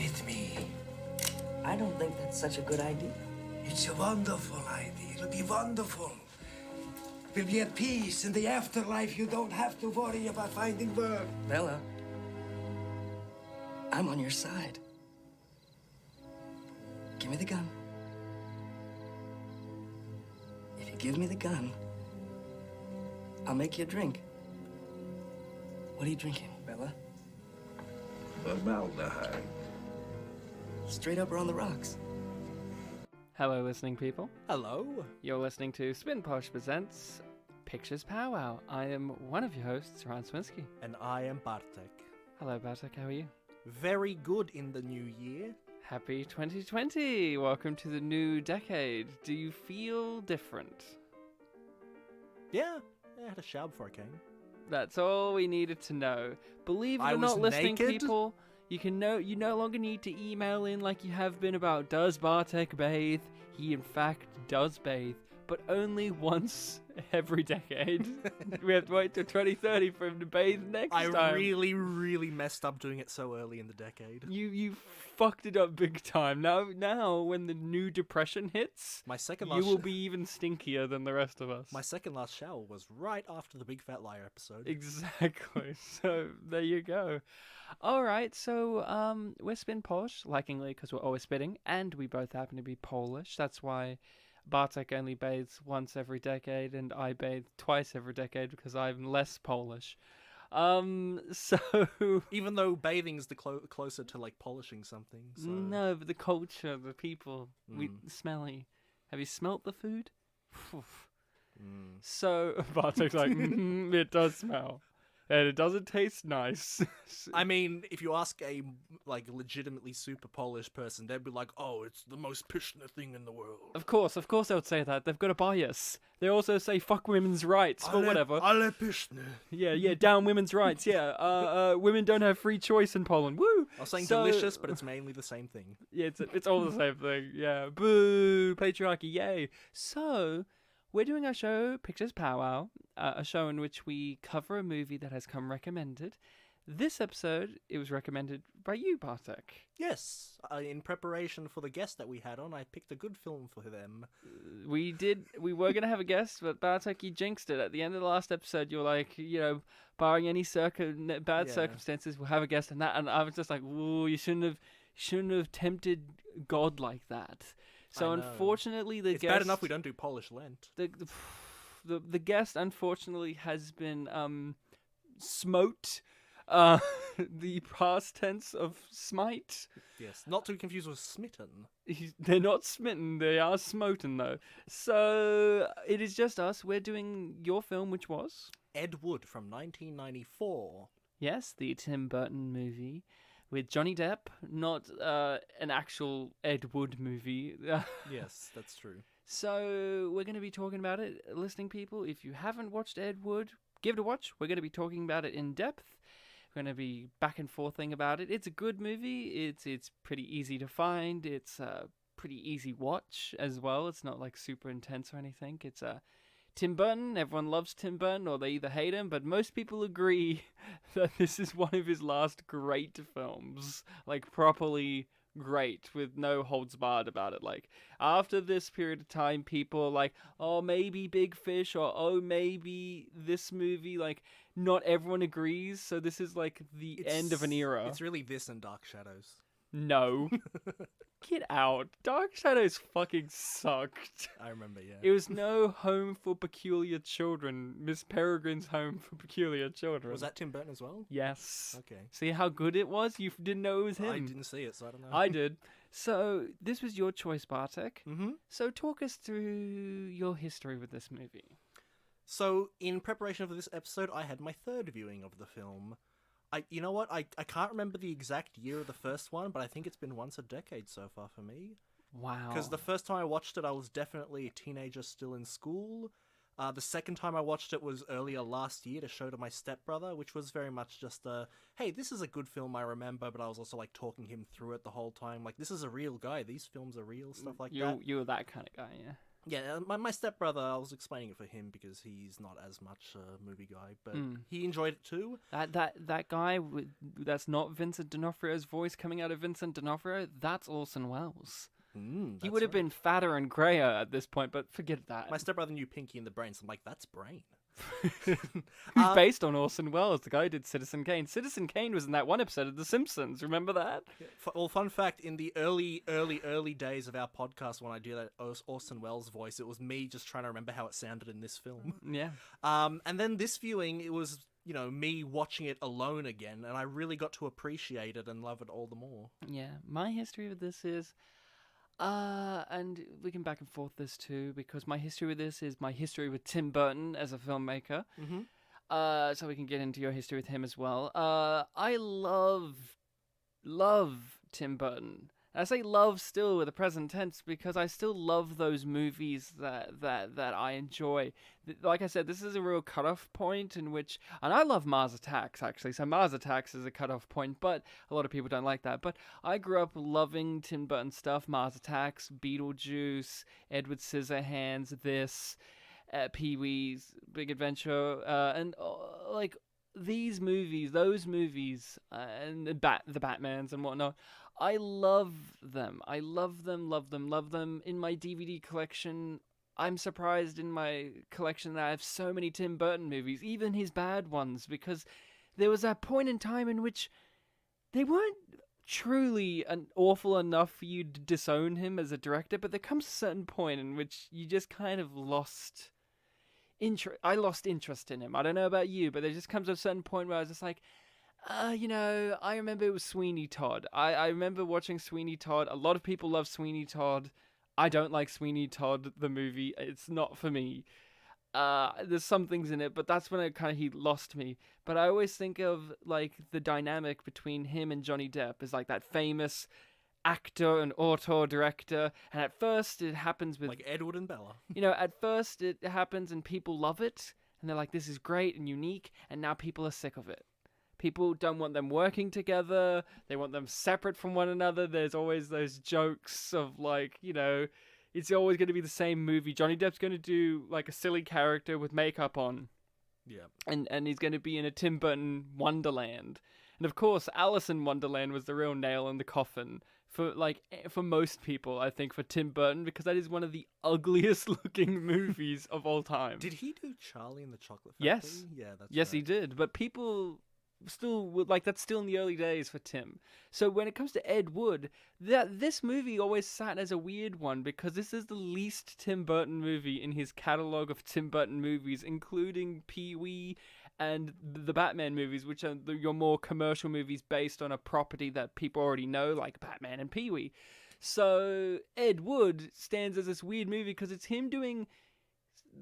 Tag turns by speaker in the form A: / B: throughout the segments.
A: with me.
B: I don't think that's such a good idea.
A: It's a wonderful idea. It'll be wonderful. We'll be at peace in the afterlife. You don't have to worry about finding work.
B: Bella, I'm on your side. Give me the gun. If you give me the gun, I'll make you a drink. What are you drinking, Bella?
A: Formaldehyde.
B: Straight up or on the rocks?
C: Hello, listening people.
D: Hello.
C: You're listening to Spin Posh Presents Pictures Powwow. I am one of your hosts, Ryan Swinsky.
D: And I am Bartek.
C: Hello, Bartek. How are you?
D: Very good in the new year.
C: Happy 2020. Welcome to the new decade. Do you feel different?
D: Yeah, I had a shower before I came.
C: That's all we needed to know. Believe it
D: I
C: or not,
D: was
C: listening
D: naked?
C: people, you no longer need to email in like you have been about does Bartek bathe. He in fact does bathe, but only once every decade. We have to wait till 2030 for him to bathe next
D: I
C: time.
D: really messed up doing it so early in the decade.
C: You fucked it up big time. Now when the new depression hits,
D: My second
C: you
D: last
C: will be even stinkier than the rest of us.
D: My second last shower was right after the Big Fat Liar episode.
C: Exactly. So there you go. All right. So we're Spin Posh, likingly because we're always spitting, and we both happen to be Polish. That's why Bartek only bathes once every decade, and I bathe twice every decade because I'm less Polish. So
D: Even though bathing's the closer to like polishing something. So.
C: no, but the culture, the people, we smelly. Have you smelt the food? So Bartek's like, it does smell, and it doesn't taste nice.
D: I mean, if you ask a like legitimately super Polish person, they'd be like, "Oh, it's the most pyszne thing in the world."
C: Of course they would say that. They've got a bias. They also say fuck women's rights, but whatever.
D: Ale pyszne.
C: Yeah, down women's rights. Yeah, women don't have free choice in Poland. Woo!
D: I was saying
C: So-
D: delicious, but it's mainly the same thing.
C: Yeah, it's all the same thing. Yeah, boo, patriarchy, yay. So, we're doing our show, Pictures Powwow, a show in which we cover a movie that has come recommended. This episode, it was recommended by you, Bartek.
D: Yes, in preparation for the guest that we had on, I picked a good film for them.
C: We were going to have a guest, but Bartek, you jinxed it. At the end of the last episode, you were like, barring any bad circumstances, we'll have a guest, and I was just like, ooh, you shouldn't have tempted God like that. So
D: I know.
C: Unfortunately, the
D: It's
C: guest...
D: bad enough we don't do Polish Lent.
C: The guest, unfortunately, has been smote. The past tense of smite.
D: Yes, not to be confused with smitten.
C: They're not smitten, they are smoten, though. So, it is just us. We're doing your film, which was?
D: Ed Wood from 1994.
C: Yes, the Tim Burton movie with Johnny Depp, not an actual Ed Wood movie.
D: Yes, that's true.
C: So, we're going to be talking about it, listening people. If you haven't watched Ed Wood, give it a watch. We're going to be talking about it in depth. We're going to be back and forthing about it. It's a good movie. It's pretty easy to find. It's a pretty easy watch as well. It's not like super intense or anything. It's Tim Burton. Everyone loves Tim Burton, or they either hate him, but most people agree that this is one of his last great films. Like, properly great, with no holds barred about it. Like, after this period of time, people are like, oh, maybe Big Fish, or oh, maybe this movie. Like, not everyone agrees, so this is like the end of an era.
D: It's really this and Dark Shadows.
C: No. Get out. Dark Shadows fucking sucked.
D: I remember, yeah.
C: It was no Home for Peculiar Children. Miss Peregrine's Home for Peculiar Children.
D: Was that Tim Burton as well?
C: Yes.
D: Okay.
C: See how good it was? You didn't know it was him.
D: I didn't see it, so I don't know.
C: I did. So, this was your choice, Bartek.
D: Mm-hmm.
C: So, talk us through your history with this movie.
D: So, in preparation for this episode, I had my third viewing of the film. You know what? I can't remember the exact year of the first one, but I think it's been once a decade so far for me.
C: Wow.
D: Because the first time I watched it, I was definitely a teenager still in school. The second time I watched it was earlier last year to show to my stepbrother, which was very much just hey, this is a good film, I remember, but I was also like talking him through it the whole time. Like, this is a real guy. These films are real, stuff like that.
C: You were that kind of guy, yeah.
D: Yeah, my stepbrother, I was explaining it for him because he's not as much a movie guy, but he enjoyed it too.
C: That guy that's not Vincent D'Onofrio's voice coming out of Vincent D'Onofrio, that's Orson Welles. He would have been fatter and grayer at this point, but forget that.
D: My stepbrother knew Pinky and the Brain, so I'm like, that's Brain.
C: Who's based on Orson Welles, the guy who did Citizen Kane. Citizen Kane was in that one episode of The Simpsons. Remember that?
D: Well, fun fact, in the early days of our podcast, when I do that Orson Welles voice, it was me just trying to remember how it sounded in this film.
C: Yeah.
D: And then this viewing, it was, me watching it alone again, and I really got to appreciate it and love it all the more.
C: Yeah. My history with this is... and we can back and forth this too, because my history with this is my history with Tim Burton as a filmmaker. So we can get into your history with him as well. I love Tim Burton. I say love still with the present tense because I still love those movies that I enjoy. Like I said, this is a real cutoff point in which, and I love Mars Attacks actually. So Mars Attacks is a cutoff point, but a lot of people don't like that. But I grew up loving Tim Burton stuff: Mars Attacks, Beetlejuice, Edward Scissorhands, this, Pee-wee's Big Adventure, and like these movies, those movies, and the Batmans and whatnot. I love them. I love them, love them, love them. In my DVD collection, I'm surprised in my collection that I have so many Tim Burton movies, even his bad ones, because there was that point in time in which they weren't truly awful enough for you to disown him as a director, but there comes a certain point in which you just kind of lost interest. I lost interest in him. I don't know about you, but there just comes a certain point where I was just like, I remember it was Sweeney Todd. I remember watching Sweeney Todd. A lot of people love Sweeney Todd. I don't like Sweeney Todd, the movie. It's not for me. There's some things in it, but that's when he lost me. But I always think of, like, the dynamic between him and Johnny Depp is like that famous actor and auteur director. And at first it happens with...
D: like Edward and Bella.
C: At first it happens and people love it. And they're like, this is great and unique. And now people are sick of it. People don't want them working together. They want them separate from one another. There's always those jokes of like, it's always going to be the same movie. Johnny Depp's going to do like a silly character with makeup on.
D: Yeah.
C: And he's going to be in a Tim Burton Wonderland. And of course, Alice in Wonderland was the real nail in the coffin for most people, I think, for Tim Burton, because that is one of the ugliest looking movies of all time.
D: Did he do Charlie and the Chocolate Factory?
C: Yes.
D: Yeah, that's
C: Yes,
D: right.
C: he did. But people... still that's still in the early days for Tim. So when it comes to Ed Wood, this movie always sat as a weird one because this is the least Tim Burton movie in his catalog of Tim Burton movies, including Pee-wee and the Batman movies, which are your more commercial movies based on a property that people already know, like Batman and Pee-wee. So Ed Wood stands as this weird movie because it's him doing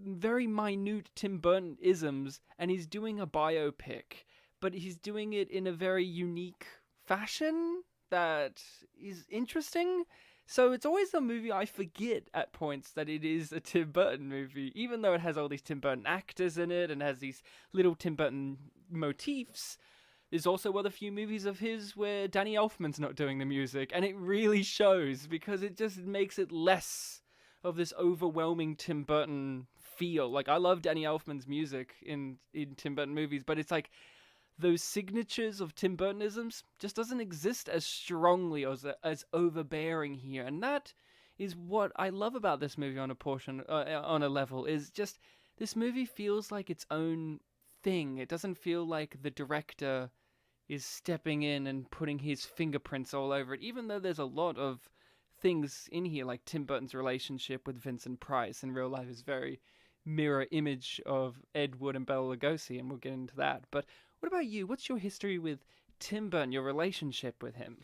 C: very minute Tim Burton isms, and he's doing a biopic. But he's doing it in a very unique fashion that is interesting. So it's always a movie I forget at points that it is a Tim Burton movie, even though it has all these Tim Burton actors in it and has these little Tim Burton motifs. There's also other few movies of his where Danny Elfman's not doing the music, and it really shows because it just makes it less of this overwhelming Tim Burton feel. Like, I love Danny Elfman's music in Tim Burton movies, but it's like those signatures of Tim Burtonisms just doesn't exist as strongly or as overbearing here. And that is what I love about this movie on a level, is just this movie feels like its own thing. It doesn't feel like the director is stepping in and putting his fingerprints all over it, even though there's a lot of things in here, like Tim Burton's relationship with Vincent Price in real life is very mirror image of Ed Wood and Bela Lugosi, and we'll get into that. But what about you? What's your history with Tim Burton, your relationship with him?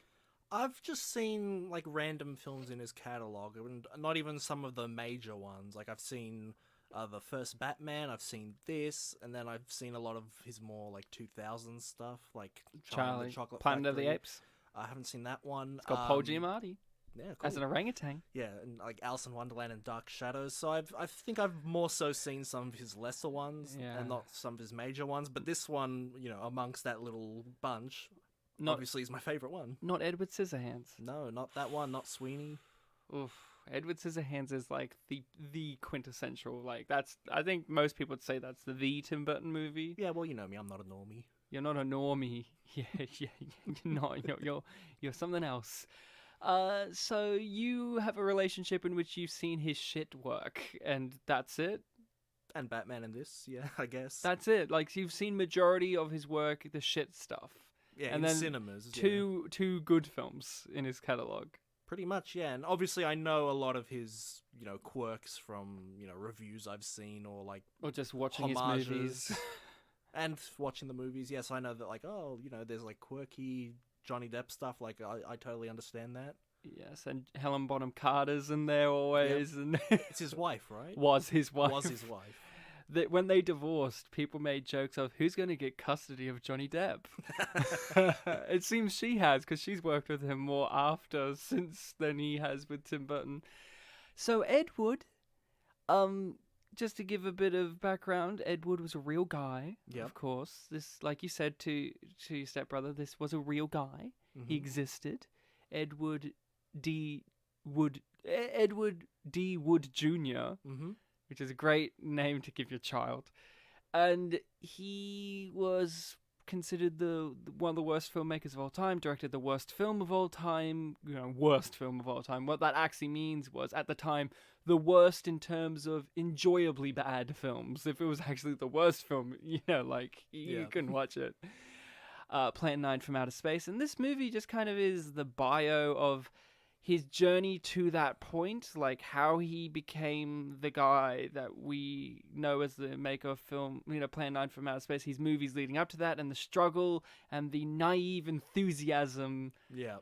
D: I've just seen like random films in his catalog, and not even some of the major ones. Like I've seen the first Batman, I've seen this, and then I've seen a lot of his more like 2000s stuff, like Charlie and the Chocolate
C: Planet
D: Factory.
C: of the Apes.
D: I haven't seen that one.
C: It's got Paul Giamatti
D: Yeah, cool.
C: as an orangutan.
D: Yeah, and like Alice in Wonderland and Dark Shadows. So I think I've more so seen some of his lesser ones and not some of his major ones. But this one, amongst that little bunch, obviously is my favorite one.
C: Not Edward Scissorhands.
D: No, not that one. Not Sweeney.
C: Oof. Edward Scissorhands is like the quintessential, like that's, I think most people would say that's the Tim Burton movie.
D: Yeah, well, you know me, I'm not a normie.
C: You're not a normie. Yeah, you're not. You're something else. So you have a relationship in which you've seen his shit work, and that's it?
D: And Batman in this, yeah, I guess.
C: That's it. Like, you've seen majority of his work, the shit stuff.
D: Yeah,
C: and
D: in
C: then
D: cinemas.
C: Two good films in his catalogue.
D: Pretty much, yeah. And obviously I know a lot of his, quirks from, reviews I've seen or like...
C: Or just watching
D: homages.
C: his movies.
D: And watching the movies, yes, I know that like, there's like quirky Johnny Depp stuff. Like, I totally understand that.
C: Yes, and Helen Bonham Carter's in there always.
D: Yep.
C: And
D: it's his wife, right?
C: Was his wife.
D: Was his wife.
C: That when they divorced, people made jokes of who's going to get custody of Johnny Depp. It seems she has, because she's worked with him more since than he has with Tim Burton. So Ed Wood, just to give a bit of background, Ed Wood was a real guy.
D: Yep.
C: Of course, this, like you said to your stepbrother, this was a real guy.
D: Mm-hmm.
C: He existed. Edward D. Wood Jr.
D: Mm-hmm.
C: Which is a great name to give your child. And he was considered one of the worst filmmakers of all time, directed the worst film of all time, worst film of all time. What that actually means was, at the time, the worst in terms of enjoyably bad films. If it was actually the worst film, you couldn't watch it. Plan 9 from Outer Space. And this movie just kind of is the bio of his journey to that point, like how he became the guy that we know as the maker of film, Plan 9 from Outer Space, his movies leading up to that, and the struggle and the naive enthusiasm.
D: Yeah.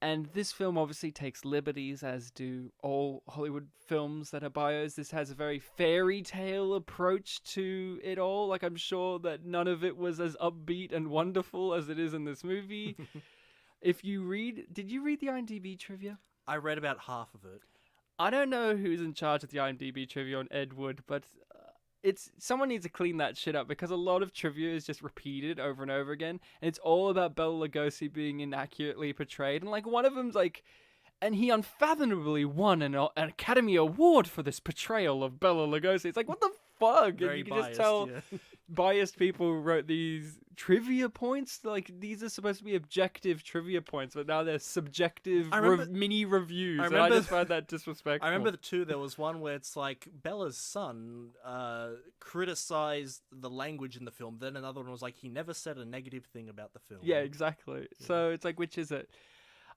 C: And this film obviously takes liberties, as do all Hollywood films that are bios. This has a very fairy tale approach to it all. Like, I'm sure that none of it was as upbeat and wonderful as it is in this movie. Did you read the IMDb trivia?
D: I read about half of it.
C: I don't know who's in charge of the IMDb trivia on Ed Wood, but someone needs to clean that shit up, because a lot of trivia is just repeated over and over again, and it's all about Bela Lugosi being inaccurately portrayed, and like one of them's like, and he unfathomably won an Academy Award for this portrayal of Bela Lugosi. It's like, what the fuck?
D: Very
C: and you can
D: biased,
C: just tell
D: yeah.
C: biased people wrote these trivia points. Like, these are supposed to be objective trivia points, but now they're subjective mini reviews. I just find that disrespectful.
D: I remember there was one where it's like Bella's son criticized the language in the film. Then another one was like, he never said a negative thing about the film.
C: Yeah, exactly. Yeah. So it's like, which is it?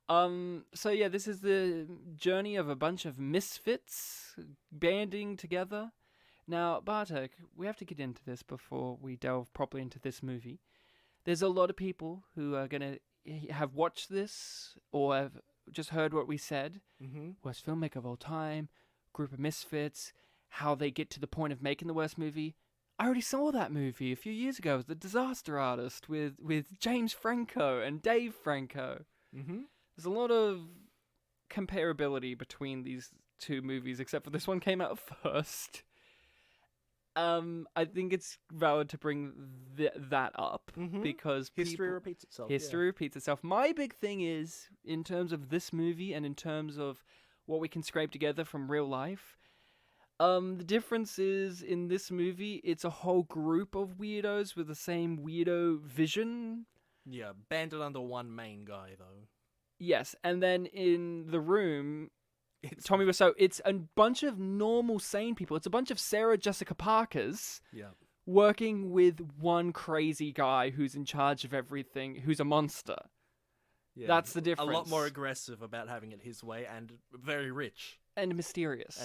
C: So yeah, this is the journey of a bunch of misfits banding together. Now, Bartek, we have to get into this before we delve properly into this movie. There's a lot of people who are going to have watched this or have just heard what we said.
D: Mm-hmm.
C: Worst filmmaker of all time, group of misfits, how they get to the point of making the worst movie. I already saw that movie a few years ago. It was The Disaster Artist with James Franco and Dave Franco.
D: Mm-hmm.
C: There's a lot of comparability between these two movies, except for this one came out first. I think it's valid to bring that up, because
D: history repeats itself.
C: History repeats itself. My big thing is, in terms of this movie and in terms of what we can scrape together from real life, the difference is, in this movie, it's a whole group of weirdos with the same weirdo vision.
D: Yeah, banded under one main guy, though.
C: Yes, and then in The Room, Tommy Wiseau, it's a bunch of normal, sane people. It's a bunch of Sarah Jessica Parkers working with one crazy guy who's in charge of everything, who's a monster. Yeah. That's the difference.
D: A lot more aggressive about having it his way, and very rich.
C: And mysterious.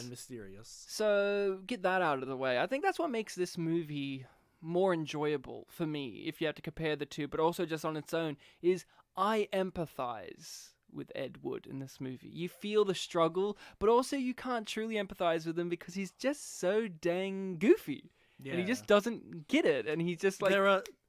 D: So,
C: get that out of the way. I think that's what makes this movie more enjoyable for me, if you have to compare the two, but also just on its own, is I empathize with Ed Wood in this movie. You feel the struggle, but also you can't truly empathize with him because he's just so dang goofy. Yeah. And he just doesn't get it, and he's just like,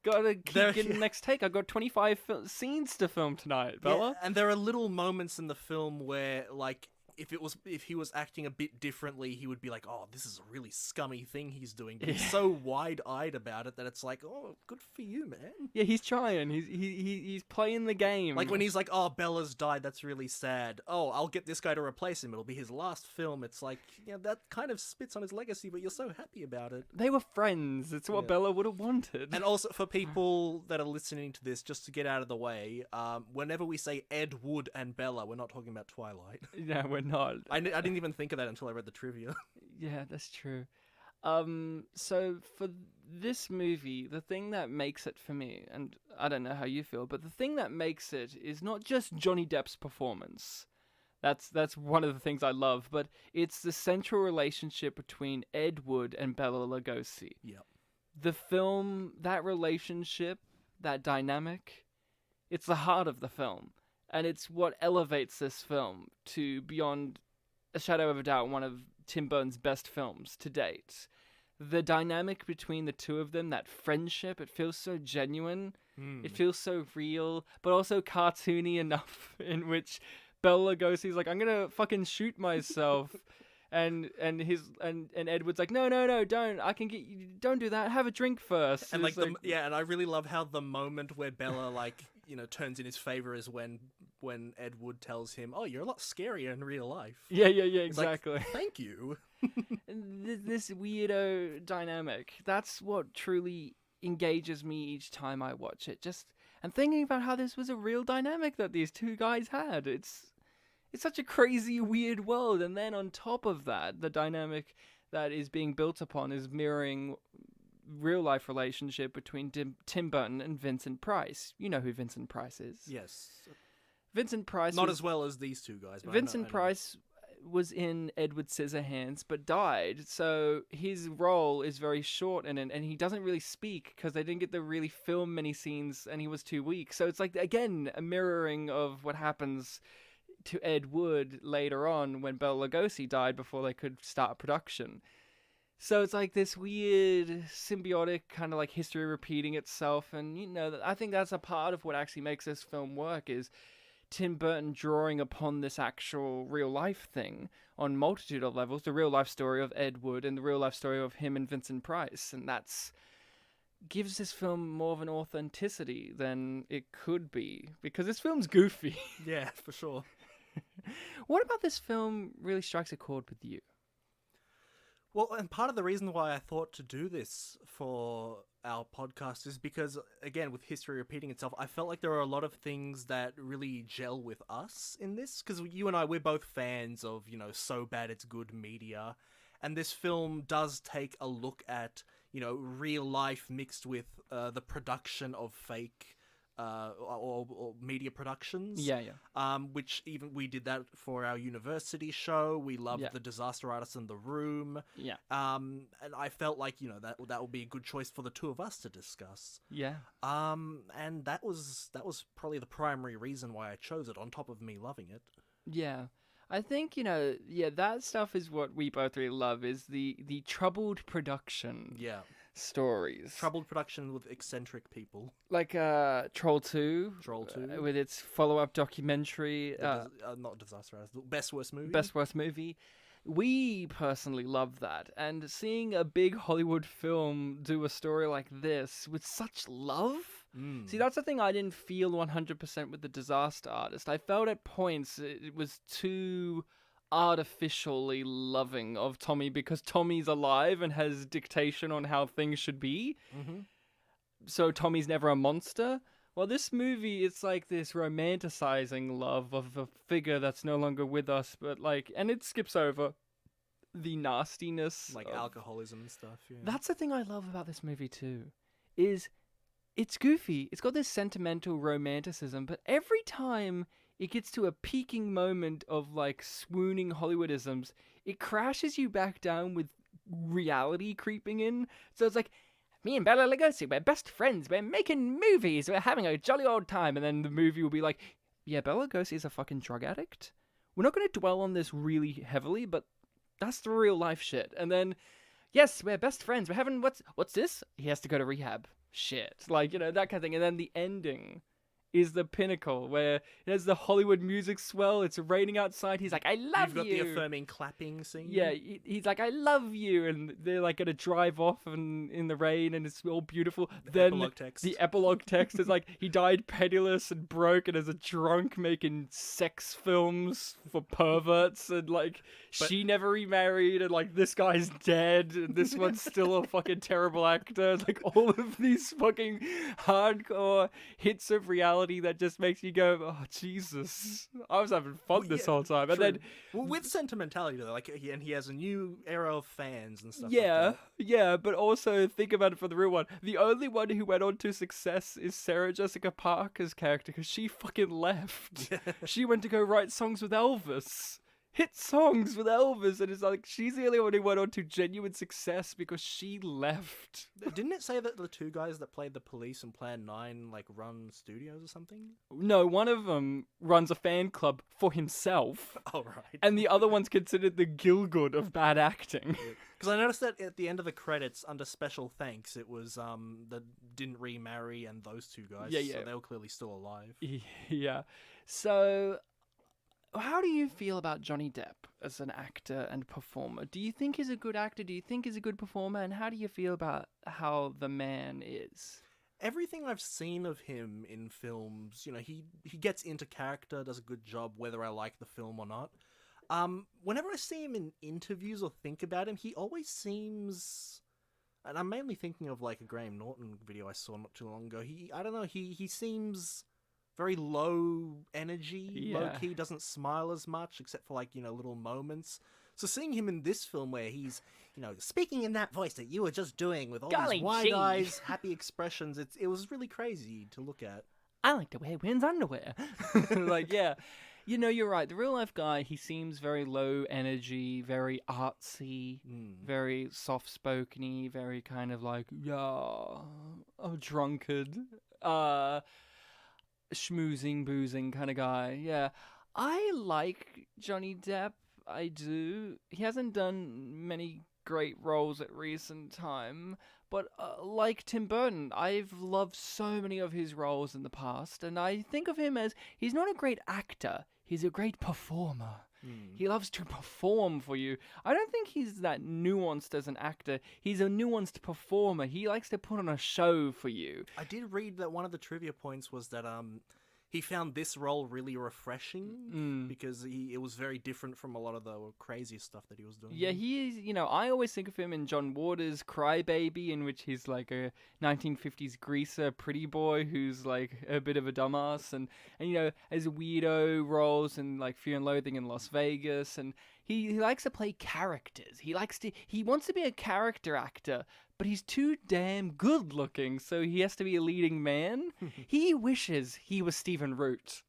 C: gotta keep getting the next take. I've got 25 scenes to film tonight, Bella.
D: Yeah, and there are little moments in the film where, like, if he was acting a bit differently, he would be like, oh, this is a really scummy thing he's doing. But he's so wide-eyed about it that it's like, oh, good for you, man.
C: Yeah, he's trying. He's playing the game.
D: Like when he's like, oh, Bella's died, that's really sad. Oh, I'll get this guy to replace him. It'll be his last film. It's like, that kind of spits on his legacy, but you're so happy about it.
C: They were friends. It's what Bella would have wanted.
D: And also for people that are listening to this, just to get out of the way, whenever we say Ed Wood and Bella, we're not talking about Twilight.
C: Yeah, we're not.
D: I didn't even think of that until I read the trivia.
C: Yeah, that's true. So for this movie, the thing that makes it for me, and I don't know how you feel, but the thing that makes it is not just Johnny Depp's performance. That's one of the things I love, but it's the central relationship between Ed Wood and Bela Lugosi.
D: Yep. The
C: film, that relationship, that dynamic, it's the heart of the film. And it's what elevates this film to, beyond a shadow of a doubt, one of Tim Burton's best films to date. The dynamic between the two of them, that friendship, it feels so genuine. It feels so real, but also cartoony enough, in which Bela Lugosi's like, I'm gonna fucking shoot myself. And Edward's like, no, don't. I can get you. Don't do that. Have a drink first.
D: And and I really love how the moment where Bella turns in his favor is when Ed Wood tells him, "Oh, you're a lot scarier in real life."
C: Yeah, exactly.
D: Like, thank you.
C: This weirdo dynamic. That's what truly engages me each time I watch it. And thinking about how this was a real dynamic that these two guys had. It's such a crazy, weird world. And then on top of that, the dynamic that is being built upon is mirroring real-life relationship between Tim Burton and Vincent Price. You know who Vincent Price is.
D: Yes.
C: Vincent Price...
D: Not as well as these two guys. But
C: Vincent Price was in Edward Scissorhands, but died. So his role is very short and he doesn't really speak because they didn't get to really film many scenes and he was too weak. So it's like, again, a mirroring of what happens to Ed Wood later on when Bela Lugosi died before they could start production. So it's like this weird symbiotic kind of like history repeating itself. And, I think that's a part of what actually makes this film work is Tim Burton drawing upon this actual real life thing on multitude of levels, the real life story of Ed Wood and the real life story of him and Vincent Price. And that's gives this film more of an authenticity than it could be because this film's goofy.
D: Yeah, for sure.
C: What about this film really strikes a chord with you?
D: Well, and part of the reason why I thought to do this for our podcast is because, again, with history repeating itself, I felt like there are a lot of things that really gel with us in this. Because you and I, we're both fans of, so bad it's good media. And this film does take a look at, real life mixed with the production of fake or media productions.
C: Yeah.
D: Which even we did that for our university show. We loved The Disaster Artist in the Room.
C: Yeah.
D: And I felt like, that would be a good choice for the two of us to discuss.
C: Yeah.
D: And that was probably the primary reason why I chose it, on top of me loving it.
C: Yeah. I think, that stuff is what we both really love, is the troubled production.
D: Yeah.
C: Stories.
D: Troubled production with eccentric people.
C: Like Troll 2.
D: Troll 2.
C: With its follow-up documentary.
D: Not Disaster Artist. Best Worst Movie.
C: Best Worst Movie. We personally love that. And seeing a big Hollywood film do a story like this with such love. See, that's the thing I didn't feel 100% with The Disaster Artist. I felt at points it was too artificially loving of Tommy because Tommy's alive and has dictation on how things should be. Mm-hmm. So Tommy's never a monster. Well, this movie, it's like this romanticizing love of a figure that's no longer with us, but and it skips over the nastiness.
D: Like alcoholism and stuff, yeah.
C: That's the thing I love about this movie too, is it's goofy. It's got this sentimental romanticism, but every time it gets to a peaking moment of swooning Hollywoodisms, it crashes you back down with reality creeping in. So it's like, me and Bela Lugosi, we're best friends, we're making movies, we're having a jolly old time. And then the movie will be like, yeah, Bela Lugosi is a fucking drug addict. We're not going to dwell on this really heavily, but that's the real life shit. And then, yes, we're best friends, we're having, what's this? He has to go to rehab. Shit. That kind of thing. And then the ending is the pinnacle, where there's the Hollywood music swell, it's raining outside, he's like, I love
D: You've got
C: you!
D: the affirming clapping scene.
C: Yeah, he's like, I love you, and they're like gonna drive off in the rain, and it's all beautiful. Then
D: epilogue text.
C: the epilogue text is like, he died penniless and broke, and as a drunk making sex films for perverts, and like, she never remarried, and like, this guy's dead, and this one's still a fucking terrible actor. Like, all of these fucking hardcore hits of reality that just makes you go, oh Jesus, I was having fun this whole time. And then
D: with sentimentality though, like, and he has a new era of fans and stuff.
C: yeah,
D: like that.
C: yeah, but also think about it for the real one. The only one who went on to success is Sarah Jessica Parker's character, because she fucking left. She went to go write songs with Elvis. Hit songs with Elvis, and it's like, she's the only one who went on to genuine success because she left.
D: Didn't it say that the two guys that played the police in Plan 9 like run studios or something?
C: No, one of them runs a fan club for himself,
D: Oh, right.
C: and the other one's considered the Gilgood of bad acting.
D: Because I noticed that at the end of the credits, under special thanks, it was that didn't remarry and those two guys.
C: Yeah.
D: So they were clearly still alive.
C: Yeah. So, how do you feel about Johnny Depp as an actor and performer? Do you think he's a good actor? Do you think he's a good performer? And how do you feel about how the man is?
D: Everything I've seen of him in films, you know, he gets into character, does a good job, whether I like the film or not. Whenever I see him in interviews or think about him, he always seems, and I'm mainly thinking of like a Graham Norton video I saw not too long ago. He seems very low energy, low key, doesn't smile as much, except for like, you know, little moments. So seeing him in this film where he's, you know, speaking in that voice that you were just doing with all these wide eyes, happy expressions, it was really crazy to look at.
C: I like to wear women's underwear. Like, yeah. You know, you're right. The real life guy, he seems very low energy, very artsy, very soft-spoken-y, very kind of like, yeah, a drunkard, schmoozing, boozing kind of guy. Yeah. I like Johnny Depp. I do. He hasn't done many great roles at recent time, but like Tim Burton, I've loved so many of his roles in the past, and I think of him as, he's not a great actor, he's a great performer. He loves to perform for you. I don't think he's that nuanced as an actor. He's a nuanced performer. He likes to put on a show for you.
D: I did read that one of the trivia points was that he found this role really refreshing because it was very different from a lot of the crazy stuff that he was doing.
C: Yeah, he is, you know, I always think of him in John Waters' Crybaby, in which he's like a 1950s greaser pretty boy who's like a bit of a dumbass, and you know, as weirdo roles in like Fear and Loathing in Las Vegas, and he likes to play characters. He wants to be a character actor, but he's too damn good looking, so he has to be a leading man. He wishes he was Stephen Root.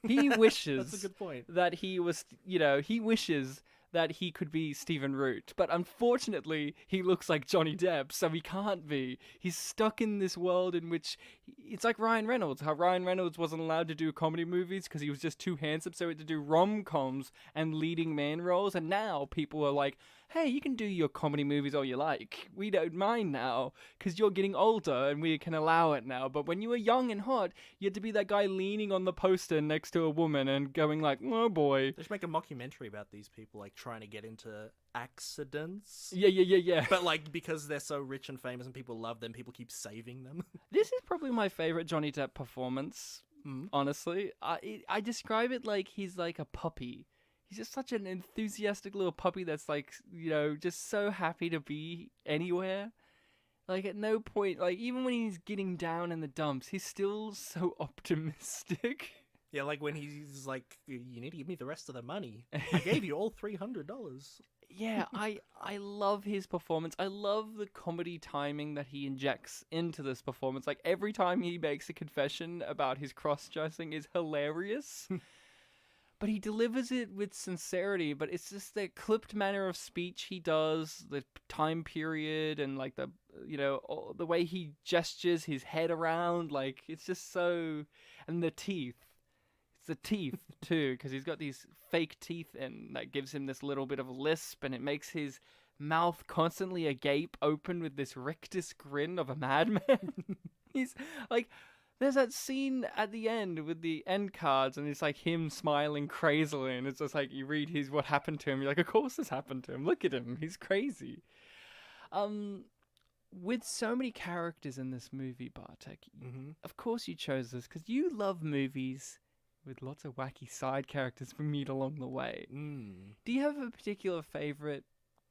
C: He wishes
D: That's a good point.
C: that he was, you know, he wishes that he could be Stephen Root, but unfortunately he looks like Johnny Depp, so he can't be. He's stuck in this world in which it's like Ryan Reynolds, how Ryan Reynolds wasn't allowed to do comedy movies because he was just too handsome, so he had to do rom-coms and leading man roles, and now people are like, hey, you can do your comedy movies all you like. We don't mind now, because you're getting older and we can allow it now. But when you were young and hot, you had to be that guy leaning on the poster next to a woman and going like, oh boy.
D: They should make a mockumentary about these people, like, trying to get into accidents.
C: Yeah.
D: But, like, because they're so rich and famous and people love them, people keep saving them.
C: This is probably my favorite Johnny Depp performance, honestly. I describe it like he's like a puppy. He's just such an enthusiastic little puppy that's like, you know, just so happy to be anywhere. Like, at no point, like, even when he's getting down in the dumps, he's still so optimistic.
D: Yeah, like when he's like, you need to give me the rest of the money. I gave you all $300.
C: Yeah, I love his performance. I love the comedy timing that he injects into this performance. Like, every time he makes a confession about his cross-dressing is hilarious. But he delivers it with sincerity, but it's just the clipped manner of speech he does, the time period, and like the, you know, the way he gestures his head around, like, it's just so, and the teeth. It's the teeth too, because he's got these fake teeth in that gives him this little bit of a lisp, and it makes his mouth constantly agape open with this rictus grin of a madman. He's like, There's that scene at the end with the end cards, and it's like him smiling crazily, and it's just like you read what happened to him. You're like, of course this happened to him. Look at him, he's crazy. With so many characters in this movie, Bartek, of course you chose this because you love movies with lots of wacky side characters we meet along the way. Do you have a particular favorite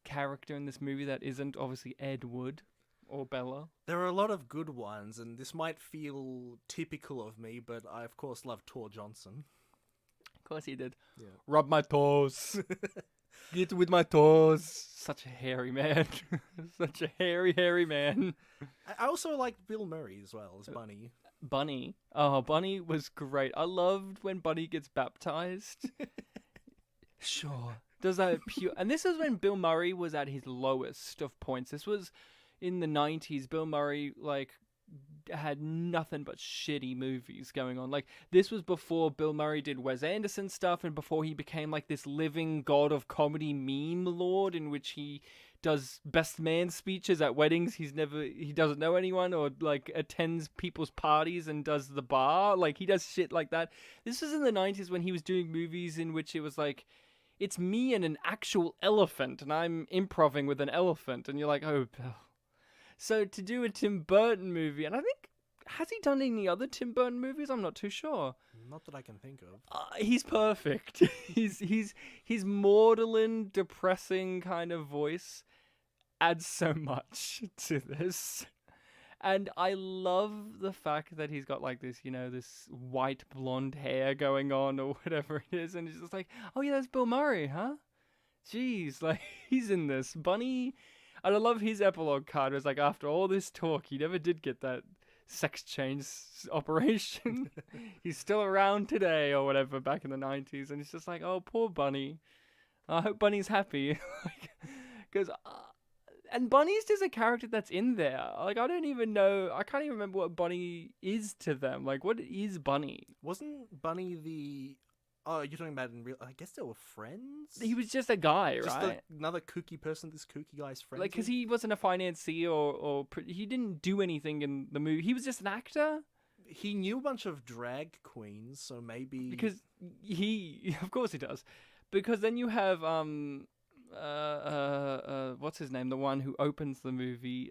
C: character in this movie that isn't obviously Ed Wood or Bella?
D: There are a lot of good ones, and this might feel typical of me, but I of course love Tor Johnson.
C: Of course he did.
D: Yeah.
C: Rub my toes. Get with my toes. Such a hairy man. Such a hairy man.
D: I also liked Bill Murray as well as Bunny.
C: Bunny. Oh, Bunny was great. I loved when Bunny gets baptized. Sure. Does that pure... And this is when Bill Murray was at his lowest of points. This was in the 90s. Bill Murray, like, had nothing but shitty movies going on. Like, this was before Bill Murray did Wes Anderson stuff and before he became, like, this living god of comedy meme lord in which he does best man speeches at weddings. He doesn't know anyone, or like attends people's parties and does the bar. Like, he does shit like that. This was in the 90s when he was doing movies in which it was like, it's me and an actual elephant and I'm improvising with an elephant, and you're like, oh, Bill. So to do a Tim Burton movie, and I think, has he done any other Tim Burton movies? I'm not too sure.
D: Not that I can think of.
C: He's perfect. his maudlin, depressing kind of voice adds so much to this. And I love the fact that he's got like this, this white blonde hair going on or whatever it is. And it's just like, oh yeah, that's Bill Murray, huh? Jeez, like, he's in this. Bunny. And I love his epilogue card. It was like, after all this talk, he never did get that sex change operation. He's still around today or whatever, back in the 90s. And it's just like, oh, poor Bunny. I hope Bunny's happy. Because... and Bunny's just a character that's in there. Like, I don't even know... I can't even remember what Bunny is to them. Like, what is Bunny?
D: Wasn't Bunny the... Oh, you're talking about in real... I guess they were friends?
C: He was just a guy,
D: just
C: right?
D: Another kooky person this kooky guy's friends
C: Like, because
D: with?
C: he wasn't a financier or... He didn't do anything in the movie. He was just an actor?
D: He knew a bunch of drag queens, so maybe...
C: Because he... Of course he does. Because then you have... what's his name? The one who opens the movie.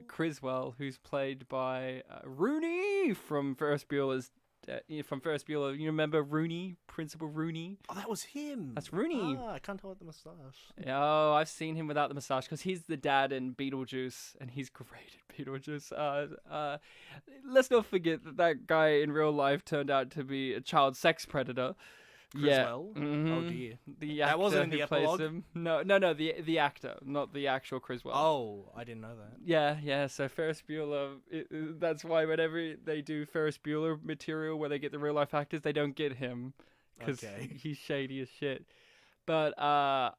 C: Criswell, who's played by Rooney from Ferris Bueller's. From Ferris Bueller, you remember Rooney, Principal Rooney?
D: Oh, that was him.
C: That's Rooney.
D: I can't tell with the moustache.
C: Oh, I've seen him without the moustache because he's the dad in Beetlejuice, and he's great at Beetlejuice. Let's not forget that guy in real life turned out to be a child sex predator.
D: Criswell?
C: Yeah. Mm-hmm.
D: Oh dear.
C: The actor
D: that wasn't in the
C: who plays
D: epilogue?
C: him. No, the actor, not the actual Criswell.
D: Oh, I didn't know that.
C: Yeah, so Ferris Bueller, that's why whenever they do Ferris Bueller material where they get the real life actors, they don't get him, because he's shady as shit. But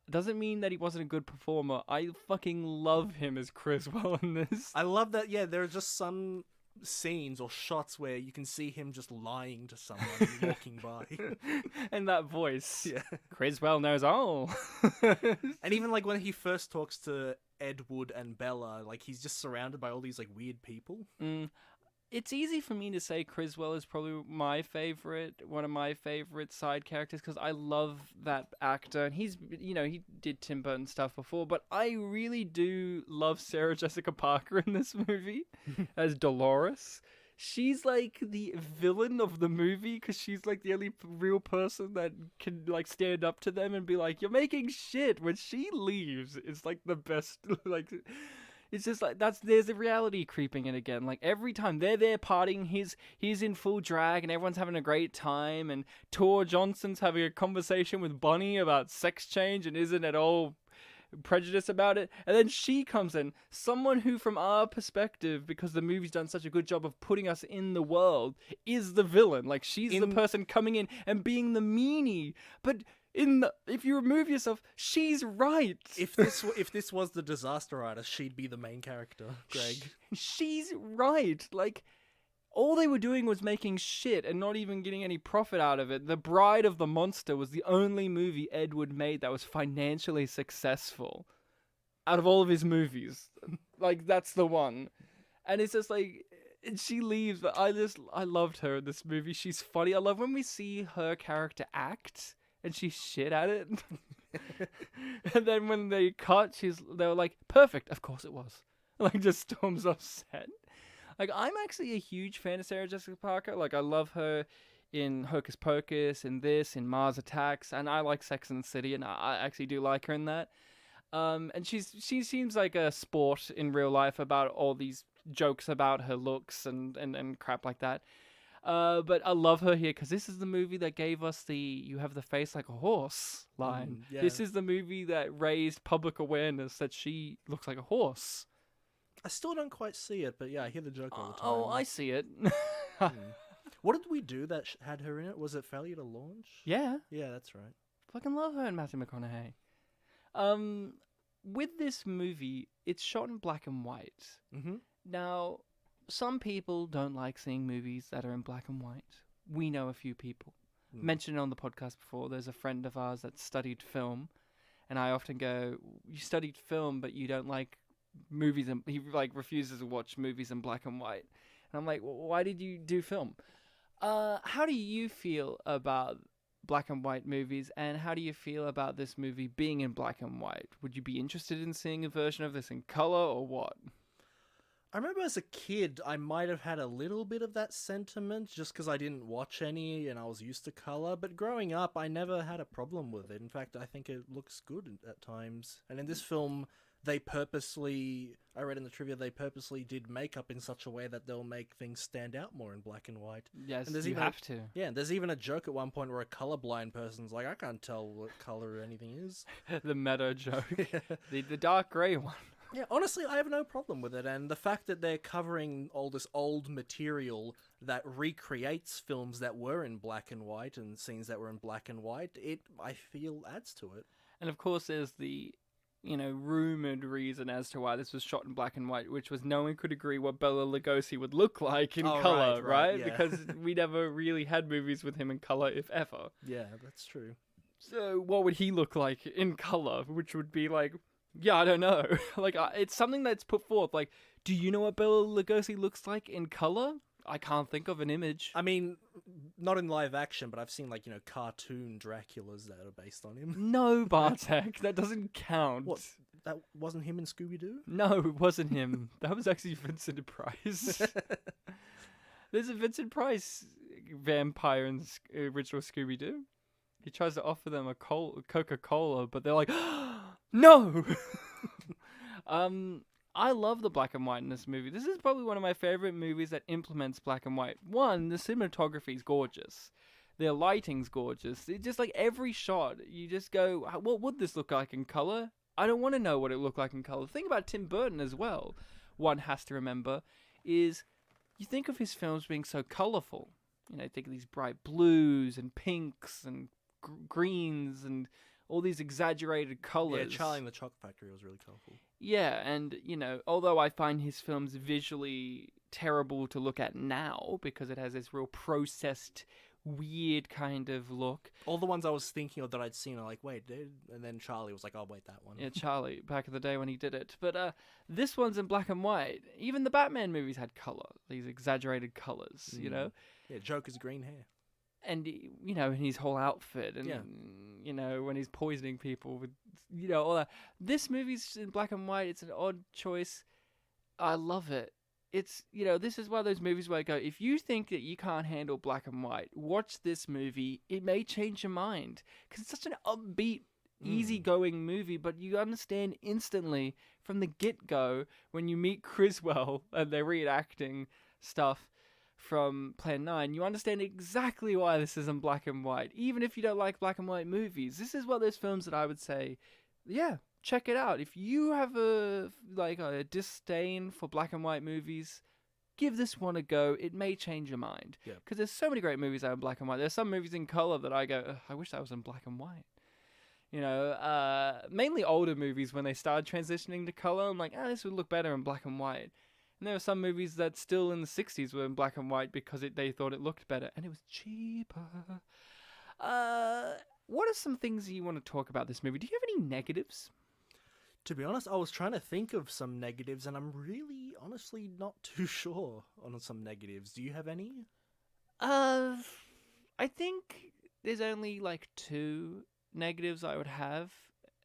C: doesn't mean that he wasn't a good performer. I fucking love him as Criswell in this.
D: I love that, there are just some scenes or shots where you can see him just lying to someone walking by.
C: And that voice.
D: Yeah.
C: Criswell knows all.
D: And even like when he first talks to Ed Wood and Bella, like he's just surrounded by all these like weird people.
C: It's easy for me to say Criswell is probably one of my favorite side characters, because I love that actor, and he's, he did Tim Burton stuff before, but I really do love Sarah Jessica Parker in this movie as Dolores. She's like the villain of the movie, because she's like the only real person that can like stand up to them and be like, you're making shit. When she leaves, it's like the best, like... It's just like, there's the reality creeping in again. Like, every time they're there partying, he's in full drag and everyone's having a great time, and Tor Johnson's having a conversation with Bunny about sex change and isn't at all prejudiced about it. And then she comes in, someone who, from our perspective, because the movie's done such a good job of putting us in the world, is the villain. Like, she's the person coming in and being the meanie. But... if you remove yourself, she's right.
D: If this was the Disaster Artist, she'd be the main character, Greg.
C: She's right. Like, all they were doing was making shit and not even getting any profit out of it. The Bride of the Monster was the only movie Ed Wood made that was financially successful out of all of his movies. Like, that's the one. And it's just like, And she leaves, but I loved her in this movie. She's funny. I love when we see her character act and she's shit at it. And then when they cut, they were like, perfect. Of course it was. Like, just storms off set. Like, I'm actually a huge fan of Sarah Jessica Parker. Like, I love her in Hocus Pocus, in this, in Mars Attacks, and I like Sex and the City, and I actually do like her in that. And she seems like a sport in real life about all these jokes about her looks and crap like that. But I love her here because this is the movie that gave us the "you have the face like a horse" line.
D: Yeah.
C: This is the movie that raised public awareness that she looks like a horse.
D: I still don't quite see it, but yeah, I hear the joke all the time.
C: Oh, I see it.
D: What did we do that had her in it? Was it Failure to Launch?
C: Yeah,
D: Yeah, that's right.
C: fucking love her and Matthew McConaughey. With this movie, it's shot in black and white.
D: Mm-hmm.
C: Now, some people don't like seeing movies that are in black and white. We know a few people. Mentioned on the podcast before, there's a friend of ours that studied film, and I often go, you studied film, but you don't like movies, and he like refuses to watch movies in black and white. And I'm like, well, why did you do film? How do you feel about black and white movies, and how do you feel about this movie being in black and white? Would you be interested in seeing a version of this in color, or what?
D: I remember as a kid, I might have had a little bit of that sentiment just because I didn't watch any and I was used to color. But growing up, I never had a problem with it. In fact, I think it looks good at times. And in this film, I read in the trivia, they purposely did makeup in such a way that they'll make things stand out more in black and white.
C: Yes,
D: and
C: you have to.
D: Yeah, and there's even a joke at one point where a colorblind person's like, I can't tell what color anything is.
C: The meta joke. The dark grey one.
D: Yeah, honestly, I have no problem with it, and the fact that they're covering all this old material that recreates films that were in black and white and scenes that were in black and white, I feel adds to it.
C: And of course, there's the, rumored reason as to why this was shot in black and white, which was no one could agree what Bela Lugosi would look like in color, right?
D: Yeah.
C: Because we never really had movies with him in color, if ever.
D: Yeah, that's true.
C: So what would he look like in color? Which would be like, yeah, I don't know. Like, it's something that's put forth. Like, do you know what Bela Lugosi looks like in color? I can't think of an image.
D: I mean, not in live action, but I've seen, cartoon Draculas that are based on him.
C: No, Bartek, that doesn't count.
D: What? That wasn't him in Scooby-Doo?
C: No, it wasn't him. That was actually Vincent Price. There's a Vincent Price vampire in the original Scooby-Doo. He tries to offer them a Coca-Cola, but they're like, no! I love the black and white in this movie. This is probably one of my favorite movies that implements black and white. One, the cinematography is gorgeous. The lighting's gorgeous. It's just like every shot, you just go, what would this look like in color? I don't want to know what it looked like in color. The thing about Tim Burton as well, one has to remember, is you think of his films being so colorful. Think of these bright blues and pinks and greens and all these exaggerated colors.
D: Yeah, Charlie and the Chocolate Factory was really colorful.
C: Yeah, and, although I find his films visually terrible to look at now because it has this real processed, weird kind of look.
D: All the ones I was thinking of that I'd seen are like, wait, dude. And then Charlie was like, oh, wait, that one.
C: Yeah, Charlie, back in the day when he did it. But this one's in black and white. Even the Batman movies had color, these exaggerated colors,
D: Yeah, Joker's green hair.
C: And, in his whole outfit, and, when he's poisoning people with, all that. This movie's in black and white. It's an odd choice. I love it. It's, this is one of those movies where I go, if you think that you can't handle black and white, watch this movie. It may change your mind. Because it's such an upbeat, easygoing movie, but you understand instantly from the get-go when you meet Criswell and they're reenacting stuff from Plan 9, you understand exactly why this is in black and white. Even if you don't like black and white movies, this is one of those films that I would say, yeah, check it out. If you have a disdain for black and white movies, give this one a go. It may change your mind. Because there's so many great movies out in black and white. There's some movies in color that I go, I wish that was in black and white. Mainly older movies when they started transitioning to color. I'm like, this would look better in black and white. And there are some movies that still in the 60s were in black and white because they thought it looked better. And it was cheaper. What are some things you want to talk about this movie? Do you have any negatives?
D: To be honest, I was trying to think of some negatives, and I'm really, honestly, not too sure on some negatives. Do you have any?
C: I think there's only like two negatives I would have,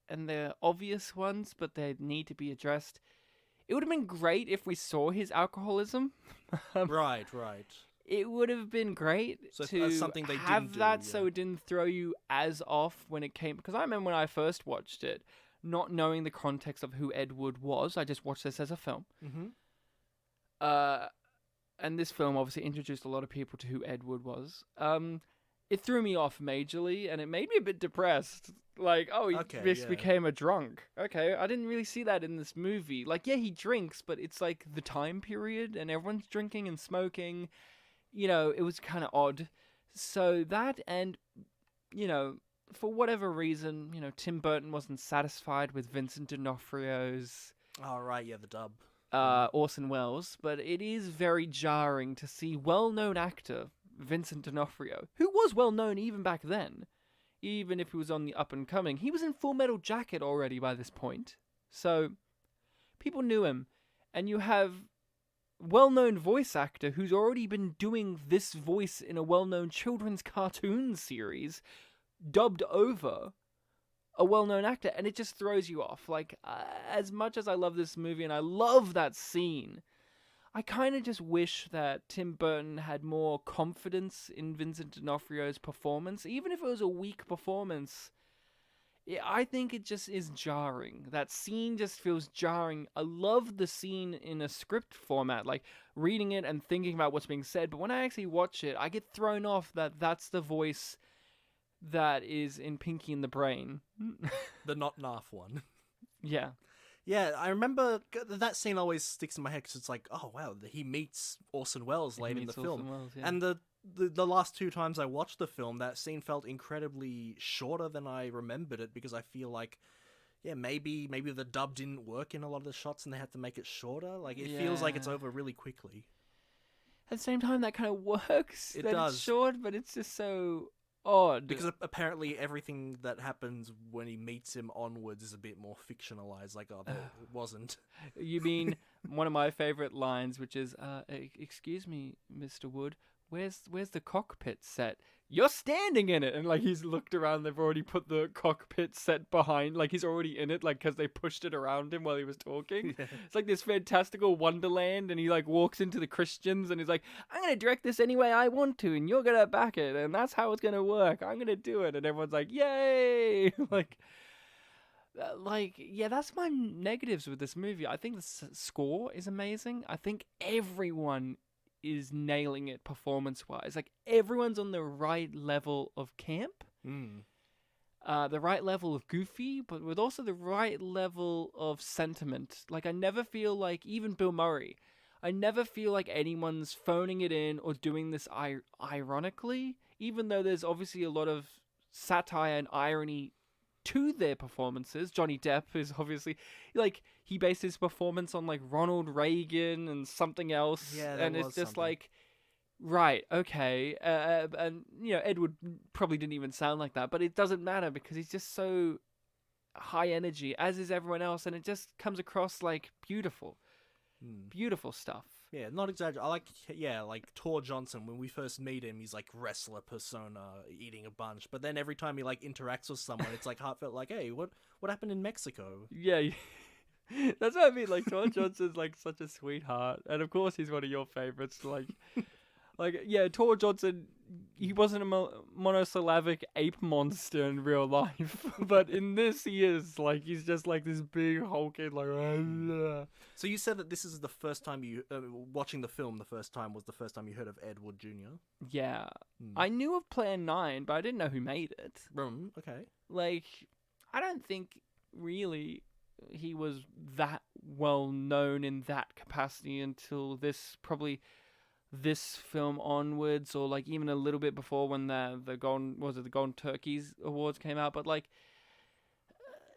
C: and they're obvious ones, but they need to be addressed. It would have been great if we saw his alcoholism.
D: Right.
C: It would have been great
D: So
C: to
D: that's something they
C: have
D: didn't do,
C: that
D: yeah.
C: so it didn't throw you as off when it came. Because I remember when I first watched it, not knowing the context of who Ed Wood was, I just watched this as a film.
D: Mm-hmm.
C: And this film obviously introduced a lot of people to who Ed Wood was. It threw me off majorly, and it made me a bit depressed. Like, oh, he
D: Okay,
C: just
D: yeah.
C: became a drunk. Okay, I didn't really see that in this movie. Like, yeah, he drinks, but it's like the time period, and everyone's drinking and smoking. You know, it was kind of odd. So that, and, you know, for whatever reason, you know, Tim Burton wasn't satisfied with Vincent D'Onofrio's
D: Oh, right, yeah, the dub.
C: Orson Welles, but it is very jarring to see well-known actor Vincent D'Onofrio, who was well-known even back then, even if he was on the up-and-coming. He was in Full Metal Jacket already by this point, so people knew him. And you have well-known voice actor who's already been doing this voice in a well-known children's cartoon series, dubbed over a well-known actor, and it just throws you off. Like, as much as I love this movie and I love that scene, I kind of just wish that Tim Burton had more confidence in Vincent D'Onofrio's performance, even if it was a weak performance. I think it just is jarring. That scene just feels jarring. I love the scene in a script format, like reading it and thinking about what's being said, but when I actually watch it, I get thrown off that that's the voice that is in Pinky and the Brain.
D: The not Narf one.
C: Yeah.
D: Yeah, I remember that scene always sticks in my head because it's like, oh wow, he meets Orson Welles late in the film.
C: Orson Welles, yeah.
D: And the last two times I watched the film, that scene felt incredibly shorter than I remembered it, because I feel like, yeah, maybe the dub didn't work in a lot of the shots and they had to make it shorter. Like, it feels like it's
C: Yeah.
D: over really quickly.
C: At the same time, that kind of works.
D: It
C: that
D: does.
C: It's short, but it's just so odd.
D: Because apparently everything that happens when he meets him onwards is a bit more fictionalized. Like, oh, it wasn't.
C: You mean one of my favorite lines, which is, "Excuse me, Mr. Wood, where's the cockpit set? You're standing in it." And like he's looked around, they've already put the cockpit set behind, like he's already in it, like because they pushed it around him while he was talking.
D: Yeah.
C: It's like this fantastical wonderland, and he like walks into the Christians and he's like, "I'm gonna direct this any way I want to, and you're gonna back it, and that's how it's gonna work. I'm gonna do it," and everyone's like, "Yay!" Like, yeah, that's my negatives with this movie. I think the score is amazing. I think everyone is nailing it performance-wise. Like, everyone's on the right level of camp, the right level of goofy, but with also the right level of sentiment. Like, I never feel like, even Bill Murray, I never feel like anyone's phoning it in or doing this ironically, even though there's obviously a lot of satire and irony to their performances. Johnny Depp is obviously, like, he based his performance on like Ronald Reagan and something else,
D: Yeah,
C: and it's
D: was
C: just
D: something.
C: like, right, okay, and you know, Edward probably didn't even sound like that, but it doesn't matter because he's just so high energy, as is everyone else, and it just comes across like beautiful stuff.
D: Yeah, not exaggerating. Like Tor Johnson, when we first meet him, he's like wrestler persona, eating a bunch. But then every time he like interacts with someone, it's like heartfelt, like, hey, what happened in Mexico?
C: Yeah, that's what I mean. Like, Tor Johnson's like such a sweetheart, and of course he's one of your favorites. Like, yeah, Tor Johnson, he wasn't a monosyllabic ape monster in real life, but in this he is. Like, he's just like this big hulking, like.
D: So you said that this is the first time you watching the film. The first time was the first time you heard of Ed Wood Jr.
C: Yeah, I knew of Plan 9, but I didn't know who made it.
D: Okay.
C: Like, I don't think really he was that well known in that capacity until this film onwards, or like even a little bit before when the Golden Turkeys Awards came out. But like,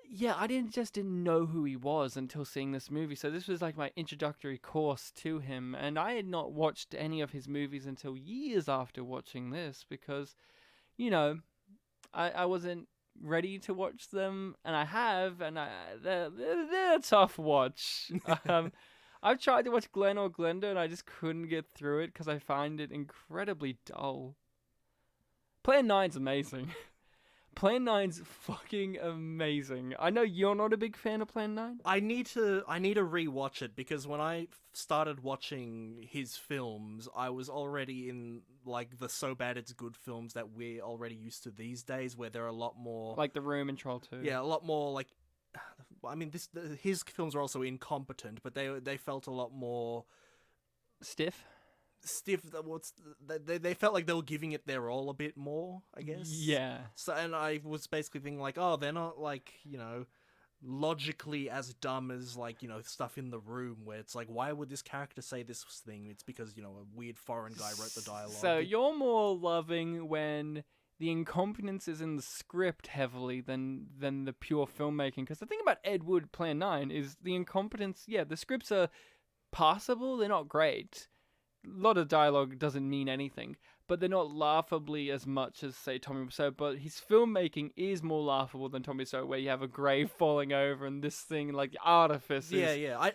C: yeah, I didn't know who he was until seeing this movie. So this was like my introductory course to him, and I had not watched any of his movies until years after watching this, because, you know, I wasn't ready to watch them, and I have, and they're a tough watch. I've tried to watch Glenn or Glenda, and I just couldn't get through it because I find it incredibly dull. Plan 9's amazing. Plan 9's fucking amazing. I know you're not a big fan of Plan 9.
D: I need to rewatch it because when I started watching his films, I was already in like the so bad it's good films that we're already used to these days, where they're a lot more
C: Like The Room and Troll 2.
D: Yeah, a lot more like. I mean, his films are also incompetent, but they felt a lot more
C: Stiff.
D: They felt like they were giving it their all a bit more, I guess.
C: Yeah.
D: So, and I was basically thinking like, oh, they're not like, logically as dumb as like, stuff in The Room, where it's like, why would this character say this thing? It's because, a weird foreign guy wrote the dialogue.
C: So you're more loving when the incompetence is in the script heavily than the pure filmmaking. Because the thing about Ed Wood Plan 9 is the incompetence, the scripts are passable, they're not great. A lot of dialogue doesn't mean anything, but they're not laughably as much as, say, Tommy Wiseau. But his filmmaking is more laughable than Tommy Wiseau, where you have a grave falling over and this thing, like the artifice.
D: Yeah. I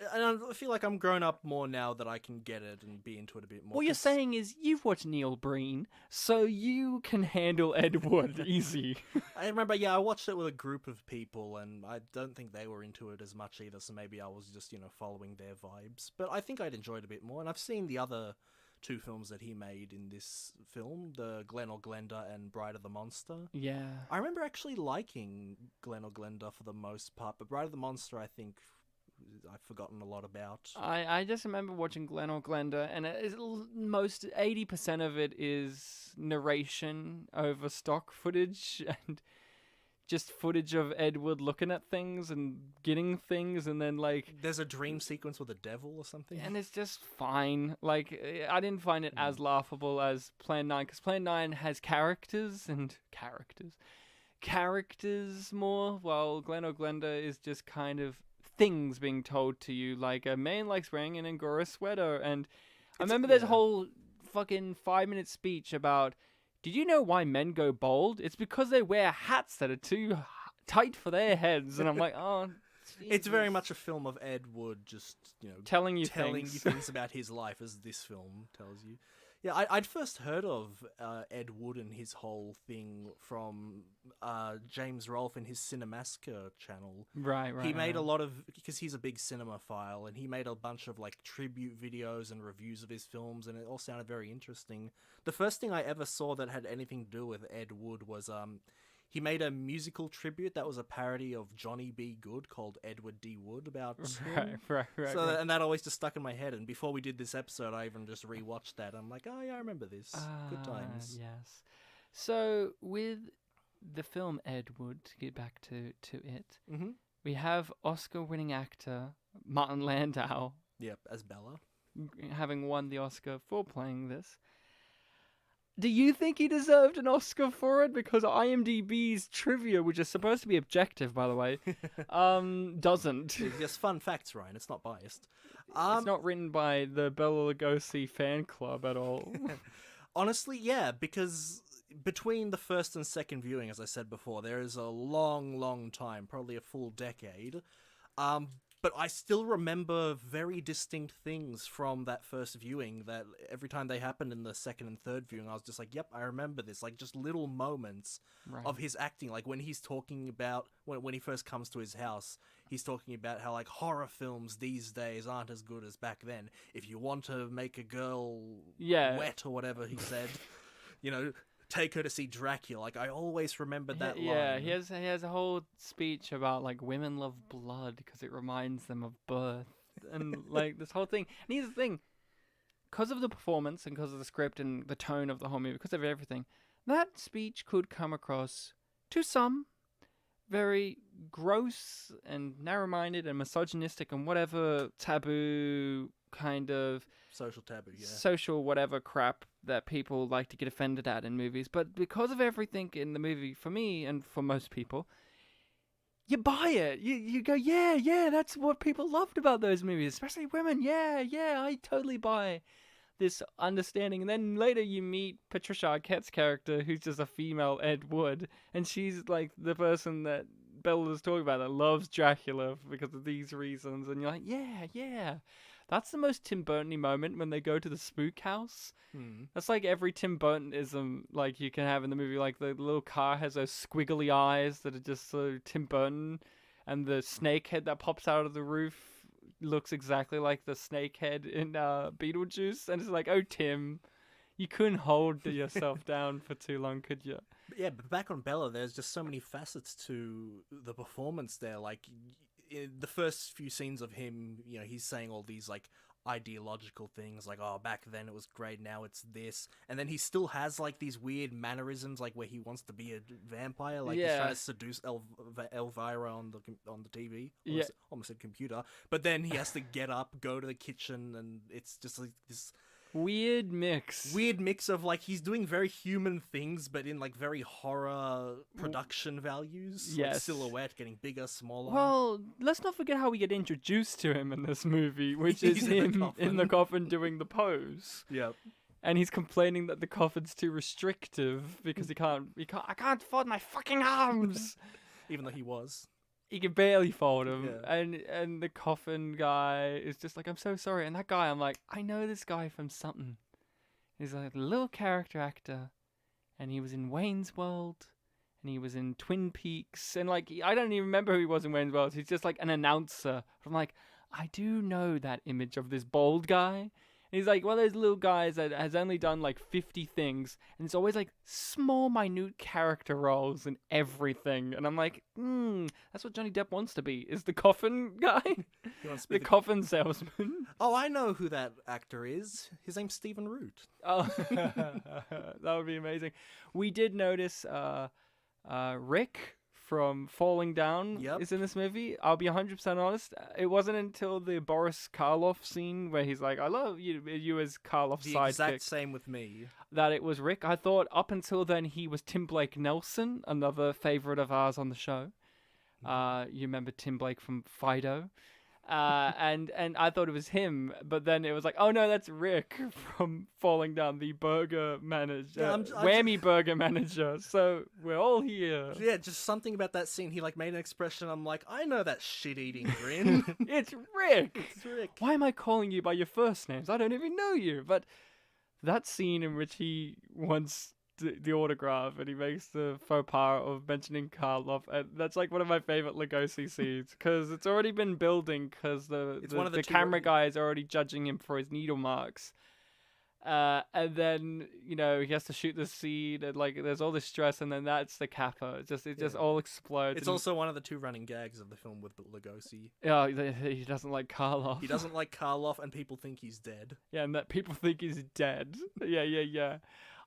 D: feel like I'm grown up more now that I can get it and be into it a bit more.
C: What you're saying is you've watched Neil Breen, so you can handle Ed Wood easy.
D: I remember, I watched it with a group of people, and I don't think they were into it as much either, so maybe I was just, following their vibes. But I think I'd enjoyed it a bit more, and I've seen the other 2 films that he made in this film, the Glenn or Glenda and Bride of the Monster.
C: Yeah.
D: I remember actually liking Glenn or Glenda for the most part, but Bride of the Monster, I think I've forgotten a lot about.
C: I just remember watching Glenn or Glenda, and most 80% of it is narration over stock footage and just footage of Ed Wood looking at things and getting things, and then like
D: there's a dream sequence with a devil or something,
C: and it's just fine. Like I didn't find it as laughable as Plan 9, because Plan 9 has characters more, while Glenn or Glenda is just kind of things being told to you, like a man likes wearing an Angora sweater. And I remember there's a whole fucking 5-minute speech about, did you know why men go bald? It's because they wear hats that are too tight for their heads. And I'm like, oh, Jesus.
D: It's very much a film of Ed Wood just,
C: telling you
D: things about his life, as this film tells you. Yeah, I'd first heard of Ed Wood and his whole thing from James Rolfe and his Cinemassacre channel.
C: Right.
D: He made a lot of, because he's a big cinemaphile, and he made a bunch of like tribute videos and reviews of his films, and it all sounded very interesting. The first thing I ever saw that had anything to do with Ed Wood was he made a musical tribute that was a parody of Johnny B. Good called Edward D. Wood about him.
C: Right.
D: And that always just stuck in my head. And before we did this episode, I even just rewatched that. I'm like, oh yeah, I remember this. Good times.
C: Yes. So with the film Ed Wood, to get back to it, we have Oscar-winning actor Martin Landau.
D: Yep, as Bella.
C: Having won the Oscar for playing this. Do you think he deserved an Oscar for it? Because IMDb's trivia, which is supposed to be objective, by the way, doesn't.
D: It's just fun facts, Ryan. It's not biased.
C: It's not written by the Bela Lugosi fan club at all.
D: Honestly, yeah, because between the first and second viewing, as I said before, there is a long, long time, probably a full decade. But I still remember very distinct things from that first viewing that every time they happened in the second and third viewing, I was just like, yep, I remember this. Like, just little moments of his acting. Like, when he's talking about, when he first comes to his house, he's talking about how, like, horror films these days aren't as good as back then. If you want to make a girl wet or whatever he said, take her to see Dracula. Like, I always remembered that line.
C: Yeah, he has a whole speech about, like, women love blood because it reminds them of birth. And, like, this whole thing. And here's the thing. Because of the performance and because of the script and the tone of the whole movie, because of everything, that speech could come across, to some, very gross and narrow-minded and misogynistic and whatever taboo kind of
D: social taboo,
C: social whatever crap that people like to get offended at in movies. But because of everything in the movie, for me and for most people, you buy it. You go, yeah, that's what people loved about those movies, especially women. Yeah, I totally buy this understanding. And then later you meet Patricia Arquette's character, who's just a female Ed Wood, and she's like the person that Bella was talking about that loves Dracula because of these reasons. And you're like, yeah. That's the most Tim Burton-y moment when they go to the spook house. That's like every Tim Burtonism like you can have in the movie. Like the little car has those squiggly eyes that are just so Tim Burton, and the snake head that pops out of the roof looks exactly like the snake head in Beetlejuice. And it's like, oh, Tim, you couldn't hold yourself down for too long, could you?
D: Yeah, but back on Bella, there's just so many facets to the performance there. Like, in the first few scenes of him, you know, he's saying all these, like, ideological things, like, oh, back then it was great, now it's this. And then he still has, like, these weird mannerisms, like, where he wants to be a vampire. Like, he's trying to seduce Elvira on the TV. Almost said computer. But then he has to get up, go to the kitchen, and it's just, like, this...
C: Weird mix
D: of, like, he's doing very human things, but in, like, very horror production values.
C: Yes.
D: Like silhouette getting bigger, smaller.
C: Well, let's not forget how we get introduced to him in this movie, which is him in the coffin doing the pose.
D: Yep.
C: And he's complaining that the coffin's too restrictive because I can't fold my fucking arms.
D: Even though he was.
C: He can barely fold them.
D: Yeah.
C: And the coffin guy is just like, I'm so sorry. And that guy, I'm like, I know this guy from something. He's like a little character actor. And he was in Wayne's World. And he was in Twin Peaks. And like, I don't even remember who he was in Wayne's World. He's just like an announcer. I'm like, I do know that image of this bald guy. He's like one of those little guys that has only done like 50 things, and it's always like small, minute character roles and everything. And I'm like, that's what Johnny Depp wants to be, is the coffin guy.
D: He wants to be
C: the coffin salesman.
D: Oh, I know who that actor is. His name's Stephen Root.
C: Oh, that would be amazing. We did notice Rick from Falling Down is in this movie. I'll be 100% honest. It wasn't until the Boris Karloff scene where he's like, I love you as Karloff's sidekick.
D: The exact same with me.
C: That it was Rick. I thought up until then he was Tim Blake Nelson, another favorite of ours on the show. You remember Tim Blake from Fido. And I thought it was him, but then it was like, oh no, that's Rick from Falling Down, the burger manager, whammy burger manager. So we're all here.
D: Yeah, just something about that scene. He like made an expression. I'm like, I know that shit-eating grin.
C: It's Rick.
D: It's Rick.
C: Why am I calling you by your first names? I don't even know you. But that scene in which he wants the autograph and he makes the faux pas of mentioning Karloff, and that's like one of my favorite Lugosi scenes because it's already been building because the camera guy is already judging him for his needle marks, and then you know he has to shoot the scene and like there's all this stress, and then that's the capper. It just all explodes.
D: It's also one of the two running gags of the film with Lugosi.
C: Yeah, he doesn't like Karloff.
D: He doesn't like Karloff, and people think he's dead.
C: Yeah, and that people think he's dead. Yeah.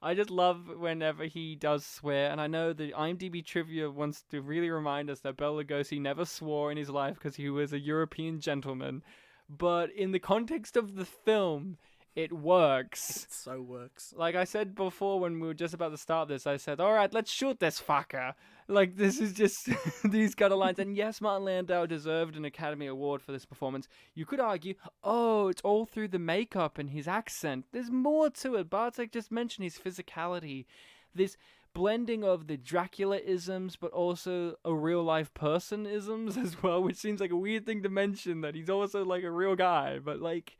C: I just love whenever he does swear, and I know the IMDb trivia wants to really remind us that Bela Lugosi never swore in his life because he was a European gentleman, but in the context of the film, it works.
D: It so works.
C: Like I said before when we were just about to start this, I said, all right, let's shoot this fucker. Like, this is just these kind of lines. And yes, Martin Landau deserved an Academy Award for this performance. You could argue, oh, it's all through the makeup and his accent. There's more to it. Bartek just mentioned his physicality. This blending of the Dracula-isms, but also a real-life person-isms as well, which seems like a weird thing to mention, that he's also, like, a real guy. But, like,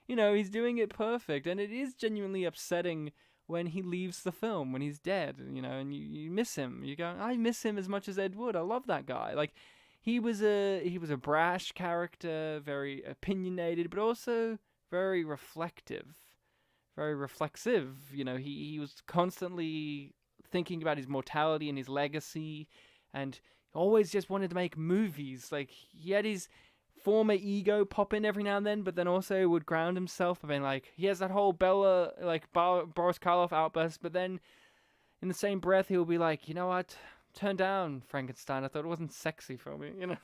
C: you know, he's doing it perfect. And it is genuinely upsetting when he leaves the film, when he's dead, you know, and you miss him. You go, I miss him as much as Ed Wood. I love that guy. Like, he was a brash character, very opinionated, but also very reflective, very reflexive. You know, he was constantly thinking about his mortality and his legacy, and always just wanted to make movies. Like, he had his former ego pop in every now and then, but then also would ground himself. I mean, like, he has that whole Boris Karloff outburst, but then in the same breath, he'll be like, you know what? Turn down Frankenstein. I thought it wasn't sexy for me, you know?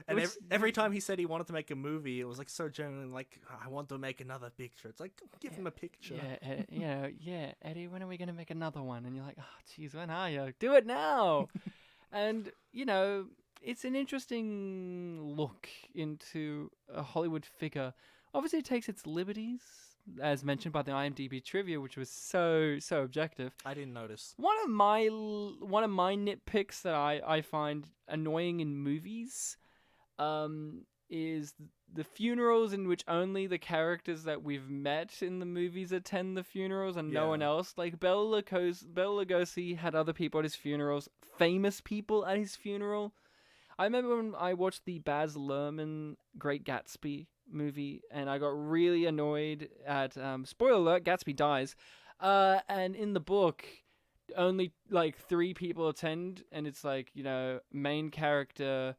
D: And every time he said he wanted to make a movie, it was like so genuine, like, I want to make another picture. It's like, give him a picture.
C: Yeah, Eddie, when are we going to make another one? And you're like, oh, jeez, when are you? Do it now! And, you know, it's an interesting look into a Hollywood figure. Obviously, it takes its liberties, as mentioned by the IMDb trivia, which was so objective.
D: I didn't notice.
C: One of my nitpicks that I find annoying in movies, is the funerals in which only the characters that we've met in the movies attend the funerals and no one else. Like Bela Lugosi had other people at his funerals, famous people at his funeral. I remember when I watched the Baz Luhrmann Great Gatsby movie, and I got really annoyed at spoiler alert, Gatsby dies, and in the book only like 3 people attend, and it's like, you know, main character,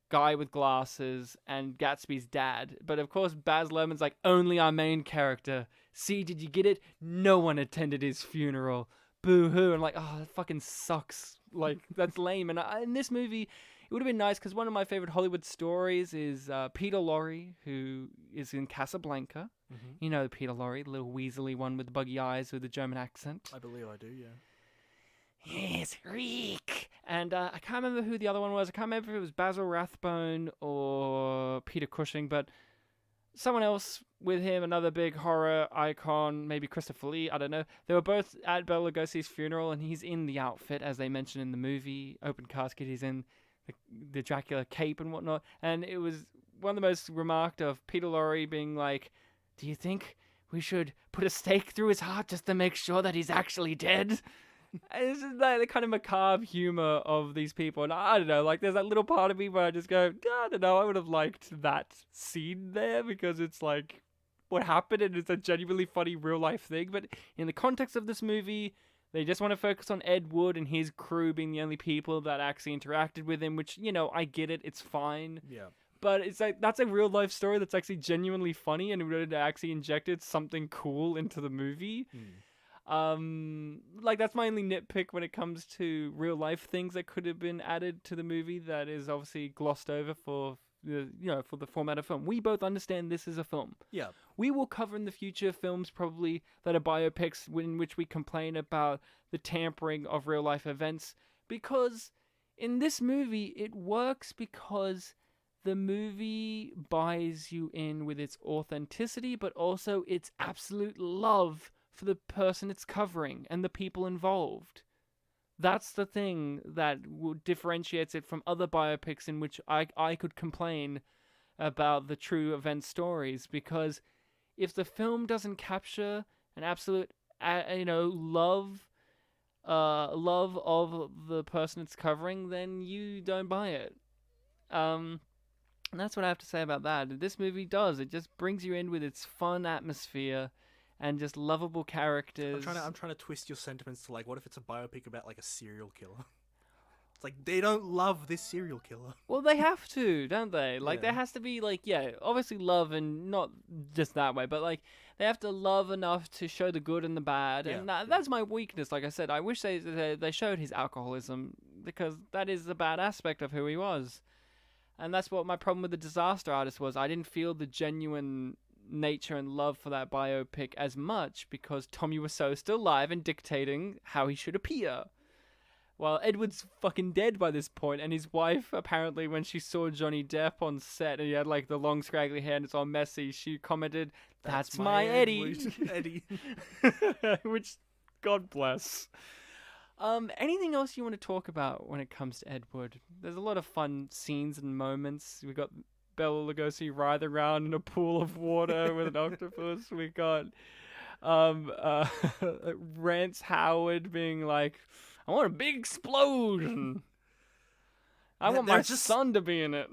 C: guy with glasses, and Gatsby's dad. But of course Baz Luhrmann's like, only our main character. See, did you get it? No one attended his funeral. Boo-hoo. And like, oh, that fucking sucks. Like, that's lame. And in this movie, it would have been nice, because one of my favorite Hollywood stories is Peter Lorre, who is in Casablanca.
D: Mm-hmm.
C: You know Peter Lorre, the little weaselly one with the buggy eyes with the German accent.
D: I believe I do, yeah.
C: Yes, Reek. And I can't remember who the other one was. I can't remember if it was Basil Rathbone or Peter Cushing, but someone else with him, another big horror icon, maybe Christopher Lee, I don't know. They were both at Bela Lugosi's funeral, and he's in the outfit, as they mentioned in the movie. Open casket, he's in the Dracula cape and whatnot. And it was one of the most remarked of Peter Lorre being like, do you think we should put a stake through his heart just to make sure that he's actually dead? It's just like the kind of macabre humor of these people, and I don't know, like there's that little part of me where I just go, I don't know, I would have liked that scene there, because it's like what happened, and it's a genuinely funny real life thing. But in the context of this movie, they just want to focus on Ed Wood and his crew being the only people that actually interacted with him, which, you know, I get it, it's fine.
D: Yeah.
C: But it's like, that's a real life story that's actually genuinely funny, and it would have actually injected something cool into the movie. Like, that's my only nitpick when it comes to real life things that could have been added to the movie that is obviously glossed over for the, you know, for the format of film. We both understand this is a film.
D: Yeah.
C: We will cover in the future films probably that are biopics in which we complain about the tampering of real life events, because in this movie it works because the movie buys you in with its authenticity, but also its absolute love for the person it's covering and the people involved. That's the thing that differentiates it from other biopics in which I could complain about the true event stories, because if the film doesn't capture an absolute, love of the person it's covering, then you don't buy it. And that's what I have to say about that. This movie does. It just brings you in with its fun atmosphere and just lovable characters.
D: I'm trying to twist your sentiments to, like, what if it's a biopic about, like, a serial killer? It's like, they don't love this serial killer.
C: Well, they have to, don't they? Like, there has to be, like, obviously love, and not just that way, but, like, they have to love enough to show the good and the bad, and that's my weakness. Like I said, I wish they showed his alcoholism, because that is a bad aspect of who he was. And that's what my problem with The Disaster Artist was. I didn't feel the genuine nature and love for that biopic as much, because Tommy Wiseau is still alive and dictating how he should appear. Well, Edward's fucking dead by this point, and his wife, apparently, when she saw Johnny Depp on set and he had, like, the long scraggly hair and it's all messy, she commented, "That's my Eddie."
D: Eddie.
C: Which, God bless. Anything else you want to talk about when it comes to Ed Wood? There's a lot of fun scenes and moments. We got Bela Lugosi writhing around in a pool of water with an octopus. We got Rance Howard being like, I want a big explosion. I want my son to be in it.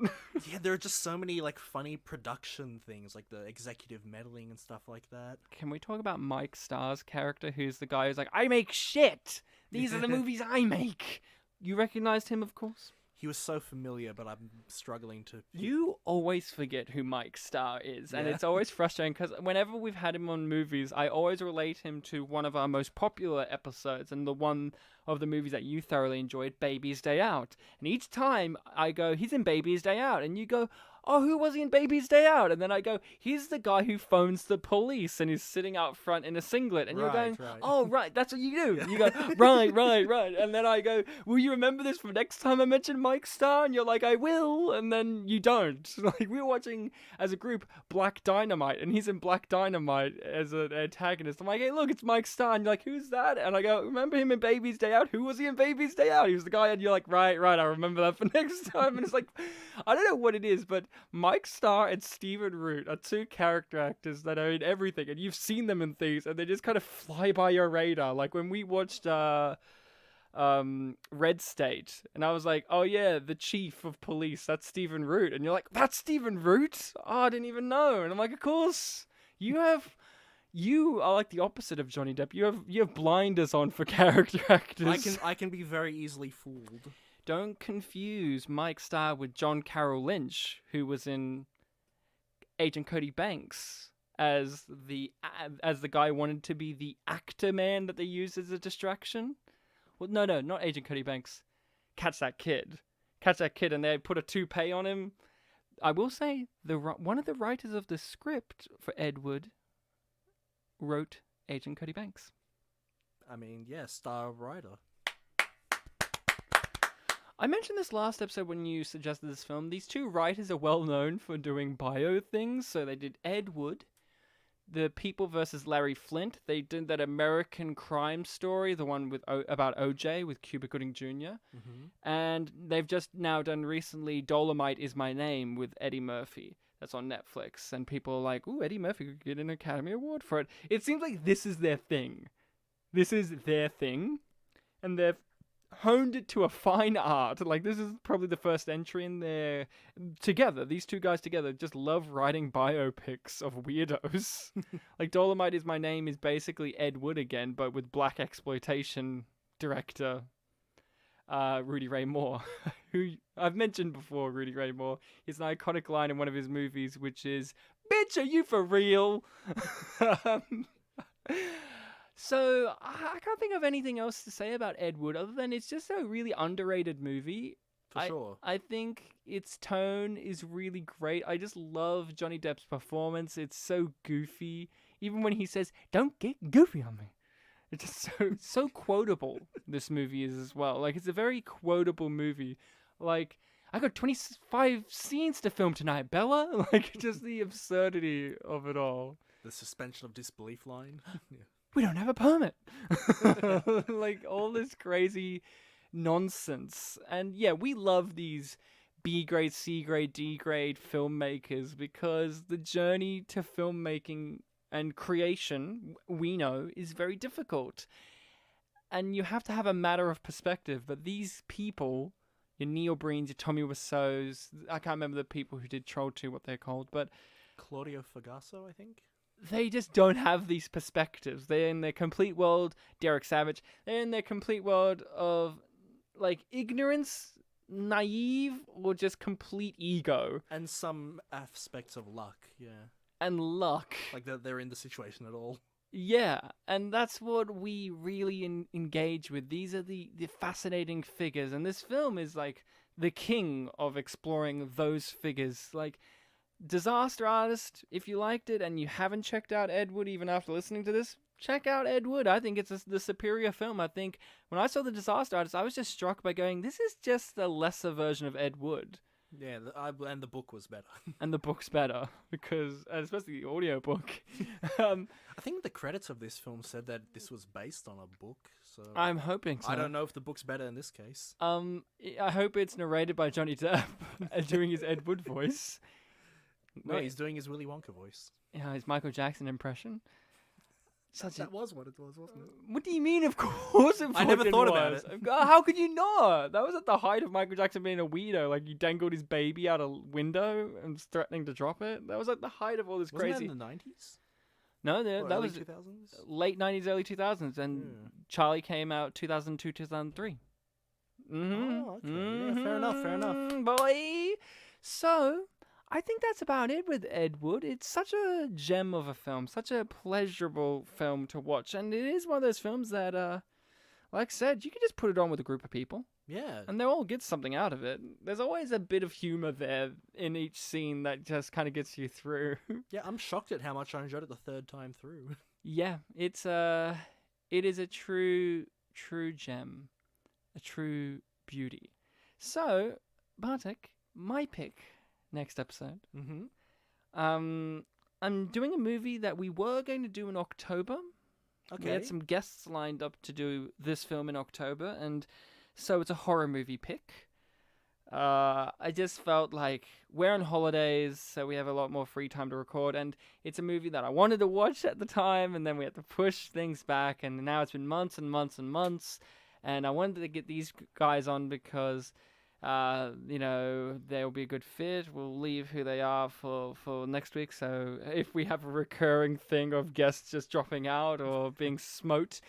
D: Yeah, there are just so many, like, funny production things, like the executive meddling and stuff like that.
C: Can we talk about Mike Starr's character, who's the guy who's like, I make shit! These are the movies I make! You recognized him, of course?
D: He was so familiar, but I'm struggling to...
C: You always forget who Mike Starr is, and it's always frustrating, because whenever we've had him on movies, I always relate him to one of our most popular episodes, and the one of the movies that you thoroughly enjoyed, Baby's Day Out. And each time I go, he's in Baby's Day Out, and you go, oh, who was he in Baby's Day Out? And then I go, he's the guy who phones the police and he's sitting out front in a singlet. And you're going, oh, right, that's what you do. And you go, right. And then I go, will you remember this from next time I mention Mike Starr? And you're like, I will. And then you don't. Like, we were watching, as a group, Black Dynamite. And he's in Black Dynamite as an antagonist. I'm like, hey, look, it's Mike Starr. And you're like, who's that? And I go, remember him in Baby's Day Out? Who was he in Baby's Day Out? He was the guy. And you're like, right, I remember that for next time. And it's like, I don't know what it is, but Mike Starr and Stephen Root are two character actors that are in everything, and you've seen them in things, and they just kind of fly by your radar. Like when we watched Red State, and I was like, oh yeah, the chief of police, that's Stephen Root. And you're like, that's Stephen Root? Oh, I didn't even know. And I'm like, of course, you are like the opposite of Johnny Depp. You have blinders on for character actors.
D: I can be very easily fooled.
C: Don't confuse Mike Starr with John Carroll Lynch, who was in Agent Cody Banks as the guy who wanted to be the actor man that they used as a distraction. Well, no, not Agent Cody Banks. Catch That Kid, and they put a toupee on him. I will say one of the writers of the script for Ed Wood wrote Agent Cody Banks.
D: I mean, yeah, star writer.
C: I mentioned this last episode when you suggested this film. These two writers are well known for doing bio things. So they did Ed Wood, The People versus Larry Flint. They did that American Crime Story, the one with about OJ with Cuba Gooding Jr.
D: Mm-hmm.
C: And they've just now done recently Dolomite Is My Name with Eddie Murphy. That's on Netflix. And people are like, ooh, Eddie Murphy could get an Academy Award for it. It seems like this is their thing. And they've honed it to a fine art. Like, this is probably the first entry in there together. These two guys together just love writing biopics of weirdos. Like, Dolomite Is My Name is basically Ed Wood again, but with black exploitation director Rudy Ray Moore, who I've mentioned before. Rudy Ray Moore is an iconic line in one of his movies, which is, "Bitch, are you for real?" So, I can't think of anything else to say about Ed Wood other than it's just a really underrated movie.
D: For sure.
C: I think its tone is really great. I just love Johnny Depp's performance. It's so goofy. Even when he says, "Don't get goofy on me." It's just so quotable, this movie is as well. Like, it's a very quotable movie. Like, I got 25 scenes to film tonight, Bella. Like, just the absurdity of it all.
D: The suspension of disbelief line. Yeah.
C: We don't have a permit. Like, all this crazy nonsense. And yeah, we love these B grade, C grade, D grade filmmakers because the journey to filmmaking and creation, we know, is very difficult. And you have to have a matter of perspective. But these people, your Neil Breens, your Tommy Wiseau's, I can't remember the people who did Troll 2, what they're called, but
D: Claudio Fagasso, I think.
C: They just don't have these perspectives. They're in their complete world. Derek Savage. They're in their complete world of, like, ignorance, naive, or just complete ego.
D: And some aspects of luck, yeah.
C: And luck.
D: Like they're in the situation at all.
C: Yeah, and that's what we really engage with. These are the fascinating figures. And this film is, like, the king of exploring those figures. Like, Disaster Artist, if you liked it and you haven't checked out Ed Wood even after listening to this, check out Ed Wood. I think it's the superior film. I think when I saw The Disaster Artist, I was just struck by going, this is just a lesser version of Ed Wood.
D: Yeah, and the book was better.
C: And the book's better, because, especially the audiobook. I
D: think the credits of this film said that this was based on a book, so
C: I'm hoping so.
D: I don't know if the book's better in this case.
C: I hope it's narrated by Johnny Depp doing his Ed Wood voice.
D: No, he's doing his Willy Wonka voice.
C: Yeah, his Michael Jackson impression.
D: That was what it was, wasn't it?
C: What do you mean, of course it
D: I never thought about it.
C: How could you not? That was at the height of Michael Jackson being a weirdo. Like, he dangled his baby out a window and was threatening to drop it. That was at the height of all this crazy...
D: Wasn't that in the 90s?
C: No, that
D: early
C: was
D: 2000s?
C: Late 90s, early 2000s. And Charlie came out 2002, 2003. Mm-hmm.
D: Oh, okay. Mm-hmm. Yeah, fair enough.
C: Boy! So... I think that's about it with Ed Wood. It's such a gem of a film, such a pleasurable film to watch. And it is one of those films that, like I said, you can just put it on with a group of people,
D: Yeah.
C: and they'll all get something out of it. There's always a bit of humor there in each scene that just kind of gets you through.
D: Yeah, I'm shocked at how much I enjoyed it the third time through.
C: Yeah, it is a true gem, a true beauty. So, Bartek, my pick next episode.
D: Mm-hmm.
C: I'm doing a movie that we were going to do in October.
D: Okay.
C: We had some guests lined up to do this film in October, and so it's a horror movie pick. I just felt like we're on holidays, so we have a lot more free time to record, and it's a movie that I wanted to watch at the time, and then we had to push things back, and now it's been months and months and months, and I wanted to get these guys on because, they'll be a good fit. We'll leave who they are for next week, so if we have a recurring thing of guests just dropping out or being smote,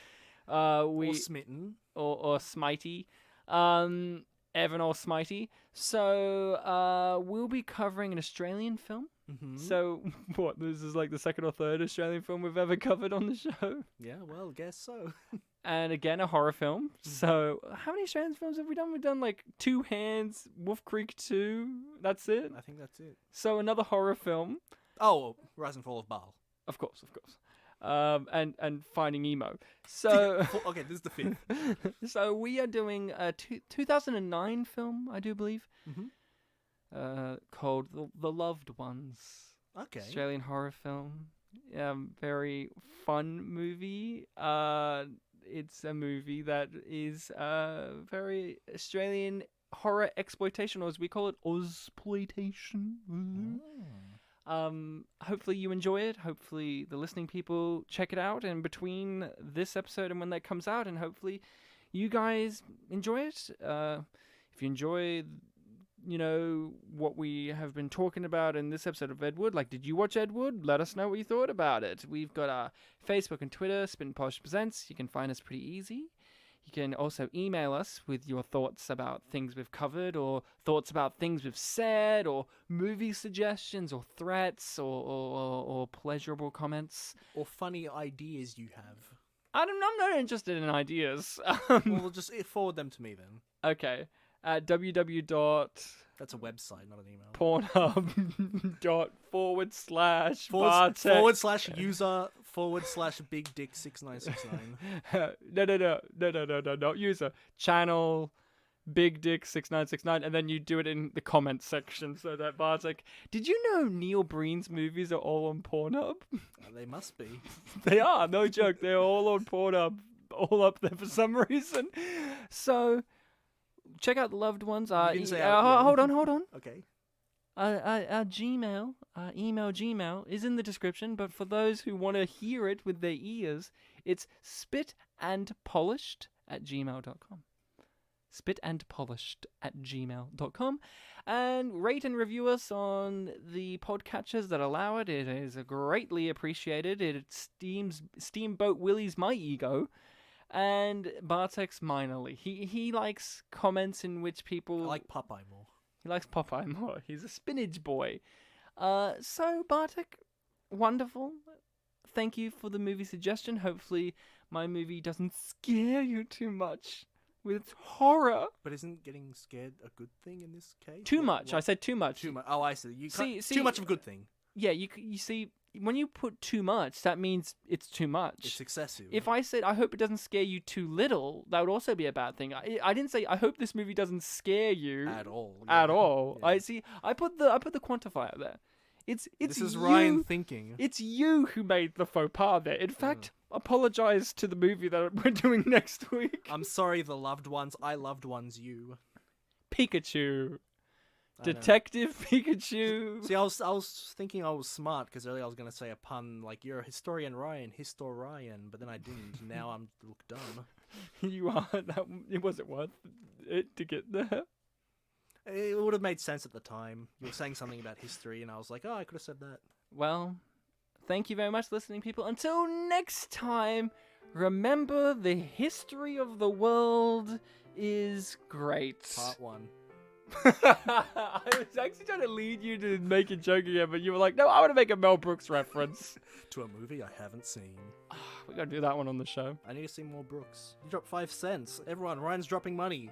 D: Or smitten.
C: or smitey, Evan or Smitey. So we'll be covering an Australian film.
D: Mm-hmm.
C: So what? This is like the second or third Australian film we've ever covered on the show,
D: Yeah, well, guess so.
C: and again a horror film. So how many Australian films have we done? We've done like Two Hands, Wolf Creek 2. That's it.
D: I think that's it.
C: So another horror film,
D: Oh, Rise and Fall of Baal.
C: of course. And Finding Emo. So
D: Okay, this is the fifth.
C: so we are doing a 2009 film, I do believe, called The Loved Ones.
D: Okay.
C: Australian horror film. Very fun movie. It's a movie that is very Australian horror exploitation, or as we call it, Ozploitation. Hopefully you enjoy it. Hopefully the listening people check it out, and between this episode and when that comes out, and hopefully you guys enjoy it. If you enjoy, what we have been talking about in this episode of Ed Wood, like, did you watch Ed Wood? Let us know what you thought about it. We've got our Facebook and Twitter, Spin Polish Presents. You can find us pretty easy. You can also email us with your thoughts about things we've covered, or thoughts about things we've said, or movie suggestions, or threats, or pleasurable comments.
D: Or funny ideas you have.
C: I'm not interested in ideas.
D: Well, just forward them to me then.
C: Okay. At www.pornhub.com
D: That's a website, not an email.
C: /user/big
D: dick 6969.
C: No, not user. Channel Big Dick 6969, and then you do it in the comments section. So that Bartek, did you know Neil Breen's movies are all on Pornhub?
D: They must be.
C: They are, no joke. They're all on Pornhub, all up there for some reason. So check out The Loved Ones. Hold on.
D: Okay.
C: Our email Gmail is in the description, but for those who want to hear it with their ears, it's spitandpolished@gmail.com. spitandpolished@gmail.com, and rate and review us on the podcatchers that allow it. It is greatly appreciated. It Steamboat Willie's my ego, and Bartek's minorly. He likes comments in which people...
D: I like Popeye more.
C: He likes Popeye more. He's a spinach boy. So, Bartek, wonderful. Thank you for the movie suggestion. Hopefully my movie doesn't scare you too much with its horror.
D: But isn't getting scared a good thing in this case?
C: Too much. I said too much.
D: Too much. Oh, I see.
C: See,
D: too much of a good thing.
C: Yeah, you see, when you put too much, that means it's too much.
D: It's excessive.
C: If I said, I hope it doesn't scare you too little, that would also be a bad thing. I didn't say, I hope this movie doesn't scare you.
D: At all.
C: At all.
D: Yeah.
C: I put the quantifier there. It's
D: this is
C: you,
D: Ryan thinking.
C: It's you who made the faux pas there. In fact, apologize to the movie that we're doing next week.
D: I'm sorry, The Loved Ones. I loved ones you.
C: Pikachu. Detective Pikachu.
D: See, I was thinking I was smart because earlier I was going to say a pun like, you're a historian Ryan, Histor-Ryan, but then I didn't. Now I'm look dumb.
C: You are. It wasn't worth it to get there.
D: It would have made sense at the time. You were saying something about history, and I was like, oh, I could have said that.
C: Well, thank you very much, listening people. Until next time, remember the history of the world is great.
D: Part 1.
C: I was actually trying to lead you to make a joke again, but you were like, no, I want to make a Mel Brooks reference.
D: To a movie I haven't seen.
C: We gotta do that one on the show.
D: I need to see more Brooks. You dropped 5 cents. Everyone, Ryan's dropping money.